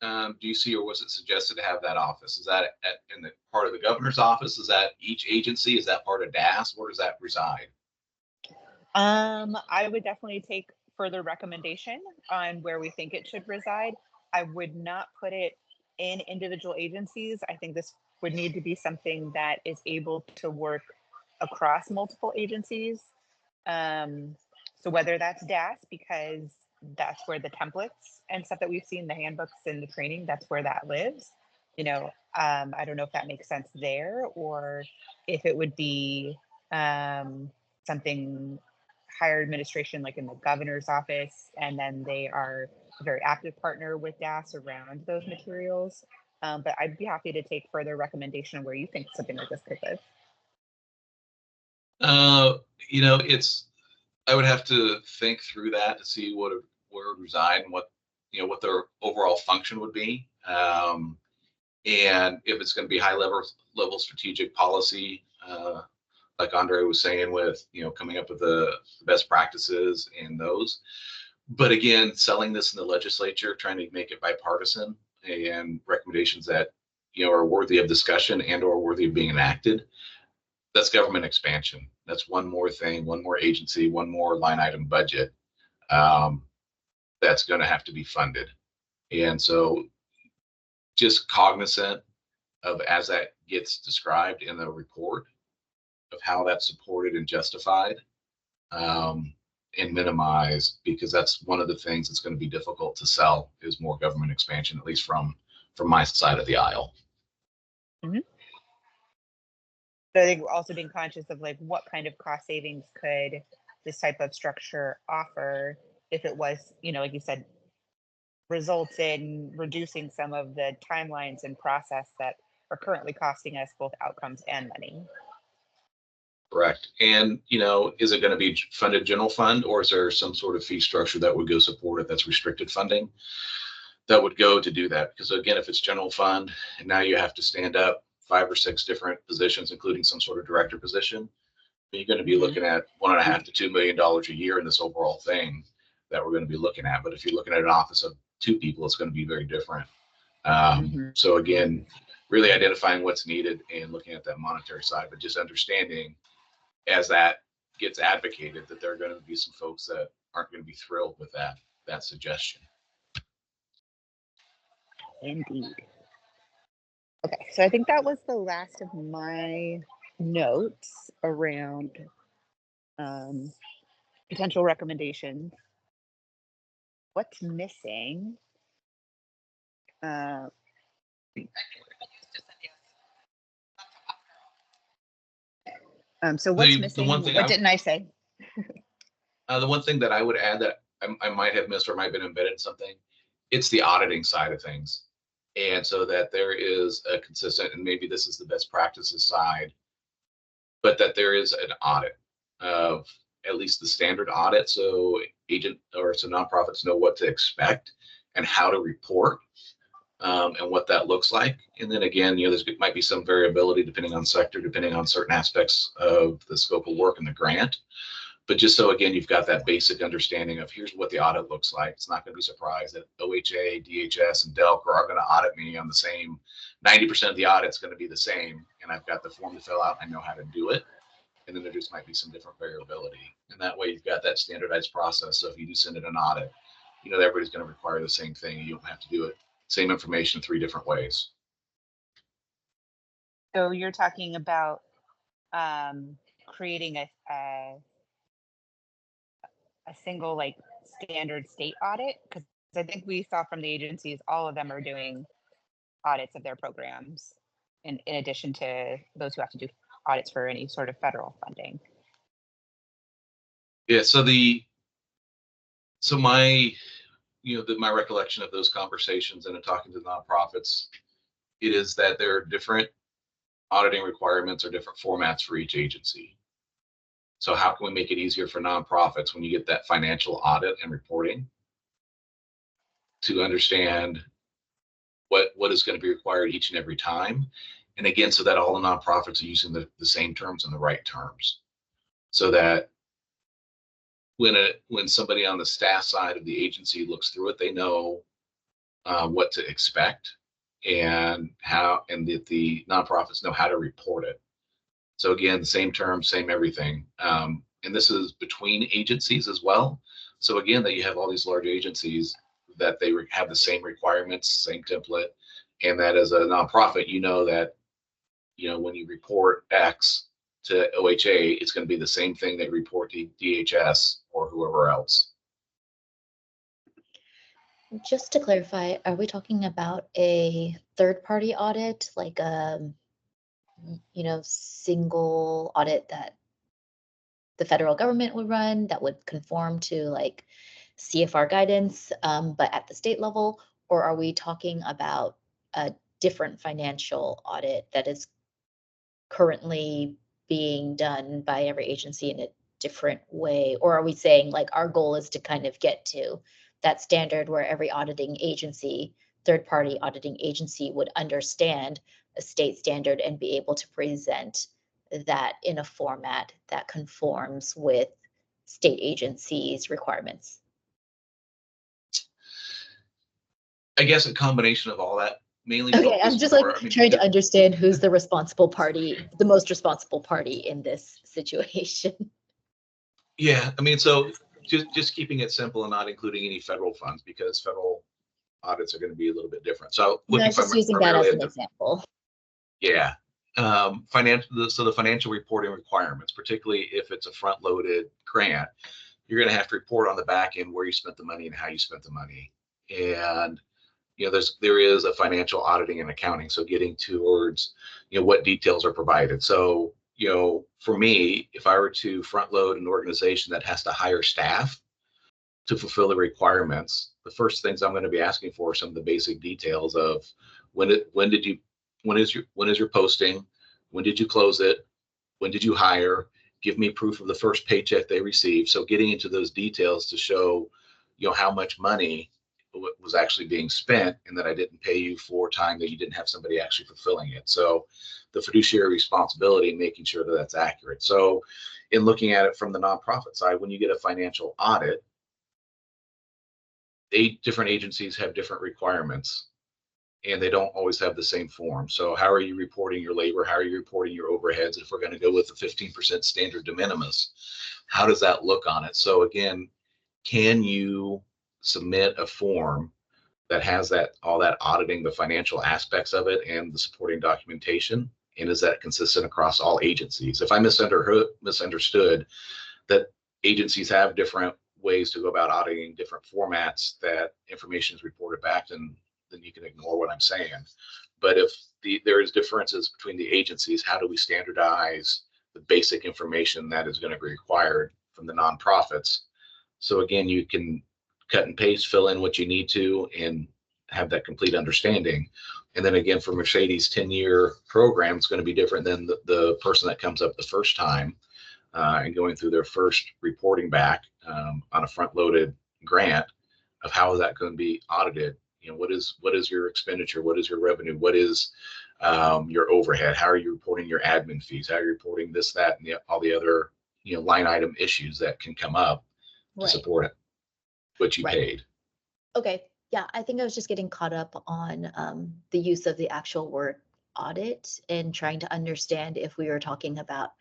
do you see, or was it suggested to have that office? Is that in the part of the governor's office? Is that each agency? Is that part of DAS? Where does that reside? I would definitely take further recommendation on where we think it should reside. I would not put it in individual agencies. I think this would need to be something that is able to work across multiple agencies. So whether that's DAS, because that's where the templates and stuff that we've seen, the handbooks and the training, that's where that lives. I don't know if that makes sense there, or if it would be something higher administration, like in the governor's office, and then they are a very active partner with DAS around those materials. But I'd be happy to take further recommendation on where you think something like this could live. I would have to think through that to see where it would reside and what their overall function would be. And if it's going to be high level strategic policy, like Andre was saying, with coming up with the best practices and those. But again, selling this in the legislature, trying to make it bipartisan and recommendations that are worthy of discussion and or worthy of being enacted. That's government expansion. That's one more thing, one more agency, one more line item budget that's going to have to be funded. And so just cognizant of, as that gets described in the report, of how that's supported and justified and minimized, because that's one of the things that's going to be difficult to sell, is more government expansion, at least from my side of the aisle. Mm-hmm. So I think also being conscious of like what kind of cost savings could this type of structure offer if it was, like you said, results in reducing some of the timelines and process that are currently costing us both outcomes and money. Correct. And, is it going to be funded general fund, or is there some sort of fee structure that would go support it that's restricted funding that would go to do that? Because again, if it's general fund and now you have to stand up 5 or 6 different positions, including some sort of director position, you're going to be looking at $1.5 to $2 million a year in this overall thing that we're going to be looking at. But if you're looking at an office of 2 people, it's going to be very different. So again, really identifying what's needed and looking at that monetary side, but just understanding as that gets advocated that there are going to be some folks that aren't going to be thrilled with that suggestion. Indeed. Okay, so I think that was the last of my notes around potential recommendations. What's missing? So what's missing? What didn't I say? The one thing that I would add that I might have missed or might have been embedded in something, it's the auditing side of things. And so that there is a consistent, and maybe this is the best practices side, but that there is an audit of at least the standard audit, so nonprofits know what to expect and how to report and what that looks like. And then again, there might be some variability depending on sector, depending on certain aspects of the scope of work and the grant. But just so, again, you've got that basic understanding of here's what the audit looks like. It's not going to be surprised that OHA, DHS, and DELC are going to audit me on the same, 90% of the audit's going to be the same. And I've got the form to fill out. I know how to do it. And then there just might be some different variability. And that way you've got that standardized process. So if you do send in an audit, you know, everybody's going to require the same thing. You don't have to do it, same information 3 different ways. So you're talking about creating a single like standard state audit? Because I think we saw from the agencies, all of them are doing audits of their programs in addition to those who have to do audits for any sort of federal funding. Yeah, so my, you know, my recollection of those conversations and in talking to the nonprofits, it is that there are different auditing requirements or different formats for each agency. So how can we make it easier for nonprofits when you get that financial audit and reporting to understand what is going to be required each and every time? And again, so that all the nonprofits are using the same terms and the right terms, so that when somebody on the staff side of the agency looks through it, they know what to expect and how, and that the nonprofits know how to report it. So again, the same terms, same everything. And this is between agencies as well. So again, that you have all these large agencies that they have the same requirements, same template, and that as a nonprofit, you know that, you know, when you report X to OHA, it's going to be the same thing that you report to DHS or whoever else. Just to clarify, are we talking about a third-party audit, like a, you know, single audit that the federal government would run that would conform to like CFR guidance, but at the state level? Or are we talking about a different financial audit that is currently being done by every agency in a different way? Or are we saying like our goal is to kind of get to that standard where every auditing agency, third-party auditing agency, would understand a state standard and be able to present that in a format that conforms with state agencies' requirements? I guess a combination of all that, mainly. Okay, I'm just like trying to the- understand who's the responsible party, the most responsible party in this situation. Yeah, I mean, so just keeping it simple and not including any federal funds, because federal audits are going to be a little bit different. So No, I was just using that as an example. Yeah. So the financial reporting requirements, particularly if it's a front-loaded grant, you're going to have to report on the back end where you spent the money and how you spent the money. And, you know, there is a financial auditing and accounting. So getting towards, you know, what details are provided. So, you know, for me, if I were to front load an organization that has to hire staff to fulfill the requirements, the first things I'm going to be asking for are some of the basic details of when is your posting? When did you close it? When did you hire? Give me proof of the first paycheck they received. So getting into those details to show, you know, how much money was actually being spent and that I didn't pay you for time that you didn't have somebody actually fulfilling it. So the fiduciary responsibility, making sure that that's accurate. So in looking at it from the nonprofit side, when you get a financial audit, 8 different agencies have different requirements and they don't always have the same form. So how are you reporting your labor? How are you reporting your overheads? If we're going to go with the 15% standard de minimis, how does that look on it? So again, can you submit a form that has that, all that auditing, the financial aspects of it and the supporting documentation? And is that consistent across all agencies? If I misunderstood that agencies have different ways to go about auditing, different formats that information is reported back, then you can ignore what I'm saying. But if there is differences between the agencies, how do we standardize the basic information that is going to be required from the nonprofits? So again, you can cut and paste, fill in what you need to, and have that complete understanding. And then again, for Mercedes 10-year program, it's going to be different than the person that comes up the first time and going through their first reporting back on a front-loaded grant of how is that going to be audited. You know, what is your expenditure? What is your revenue? What is your overhead? How are you reporting your admin fees? How are you reporting this, that, and all the other line item issues that can come up to Right. support it, what you Right. paid. Okay. Yeah, I think I was just getting caught up on the use of the actual word audit and trying to understand if we were talking about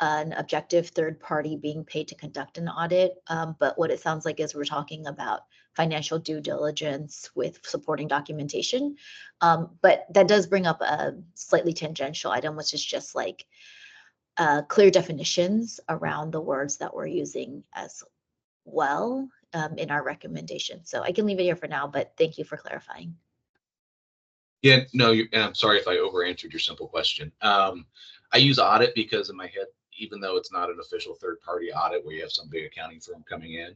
an objective third party being paid to conduct an audit. But what it sounds like is we're talking about financial due diligence with supporting documentation. But that does bring up a slightly tangential item, which is just like clear definitions around the words that we're using as well in our recommendation. So I can leave it here for now, but thank you for clarifying. Yeah, no, and I'm sorry if I over answered your simple question. I use audit because in my head, even though it's not an official third party audit where you have some big accounting firm coming in,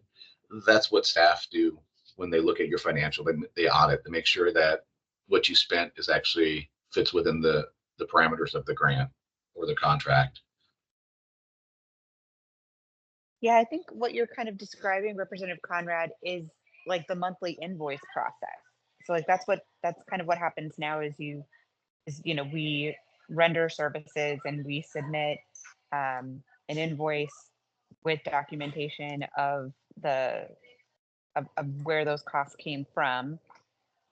that's what staff do when they look at your financial. They audit to make sure that what you spent is actually fits within the parameters of the grant or the contract. Yeah, I think what you're kind of describing, Representative Conrad, is like the monthly invoice process. So like that's kind of what happens now is we render services and we submit an invoice with documentation of where those costs came from,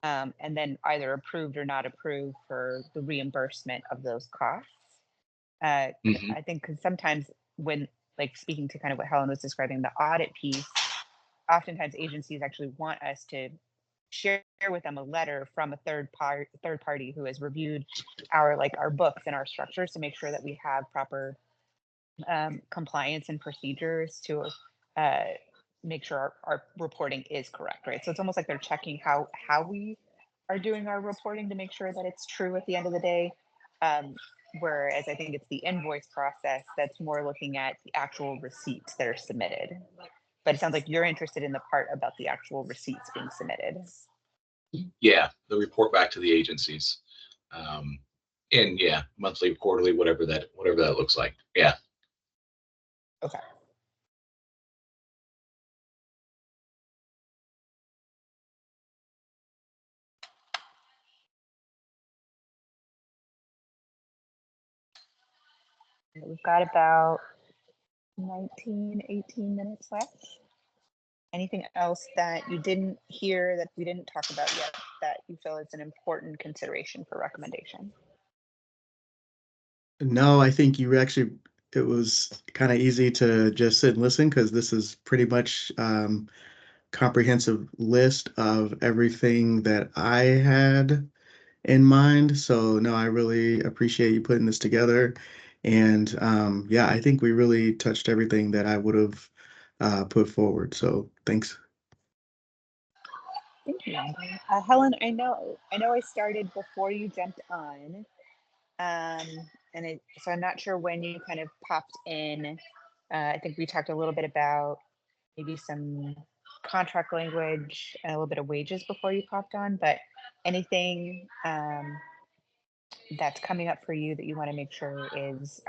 and then either approved or not approved for the reimbursement of those costs. Mhm. I think because sometimes when, like, speaking to kind of what Helen was describing, the audit piece, oftentimes agencies actually want us to share with them a letter from a third party who has reviewed our books and our structures to make sure that we have proper compliance and procedures to make sure our reporting is correct, right? So it's almost like they're checking how we are doing our reporting to make sure that it's true at the end of the day. Whereas I think it's the invoice process that's more looking at the actual receipts that are submitted. But it sounds like you're interested in the part about the actual receipts being submitted. Yeah, the report back to the agencies, and yeah, monthly, quarterly, whatever that looks like. Yeah. Okay. We've got about 18 minutes left. Anything else that you didn't hear that we didn't talk about yet that you feel is an important consideration for recommendation? No, I think it was kind of easy to just sit and listen because this is pretty much comprehensive list of everything that I had in mind. So no, I really appreciate you putting this together. And yeah, I think we really touched everything that I would have put forward. So thanks. Thank you, Randy. Helen, I started before you jumped on, so I'm not sure when you kind of popped in. I think we talked a little bit about maybe some contract language and a little bit of wages before you popped on, but anything that's coming up for you that you want to make sure is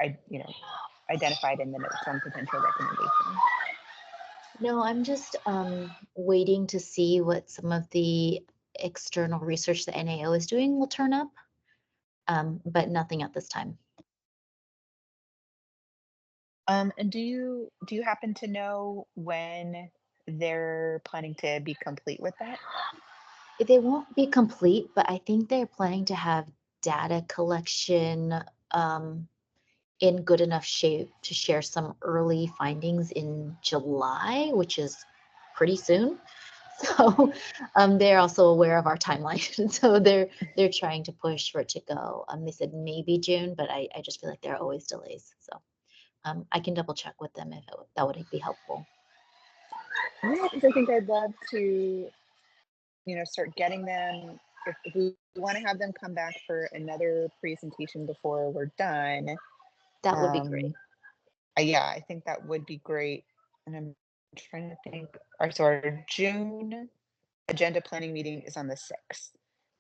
identified in the notes on potential recommendation? No, I'm just waiting to see what some of the external research the NAO is doing will turn up, but nothing at this time. And do you happen to know when they're planning to be complete with that? They won't be complete, but I think they're planning to have data collection in good enough shape to share some early findings in July, which is pretty soon. So they're also aware of our timeline. So they're trying to push for it to go. They said maybe June, but I just feel like there are always delays. So I can double check with them if that would be helpful. Yeah, because I think I'd love to, start getting them. If we want to have them come back for another presentation before we're done, That would be great. yeah, I think that would be great. And I'm trying to think. Our June agenda planning meeting is on the 6th.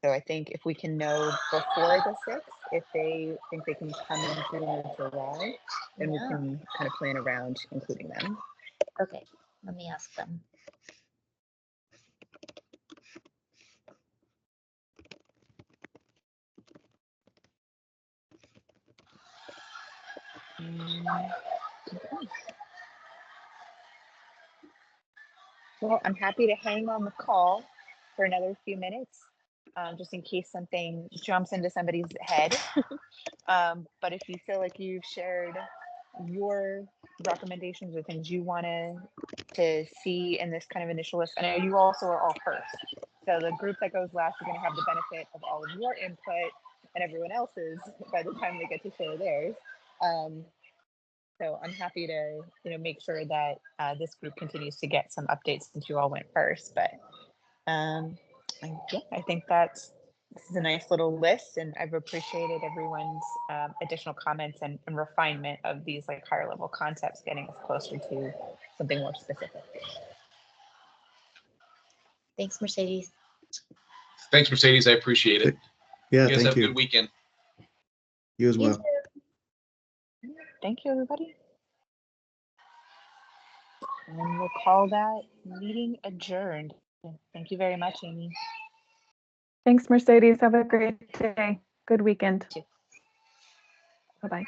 So I think if we can know before the 6th, if they think they can come in June or July, then we can kind of plan around including them. Okay, let me ask them. Well, I'm happy to hang on the call for another few minutes, just in case something jumps into somebody's head. But if you feel like you've shared your recommendations or things you want to see in this kind of initial list, I know you also are all first. So the group that goes last is going to have the benefit of all of your input and everyone else's by the time they get to share theirs. So I'm happy to make sure that this group continues to get some updates since you all went first. But yeah, I think this is a nice little list, and I've appreciated everyone's additional comments and refinement of these like higher level concepts, getting us closer to something more specific. Thanks, Mercedes. Thanks, Mercedes. I appreciate it. Yeah, You guys thank have a you. good weekend. You as You well. too. Thank you, everybody. And we'll call that meeting adjourned. Thank you very much, Amy. Thanks, Mercedes. Have a great day. Good weekend. Bye-bye.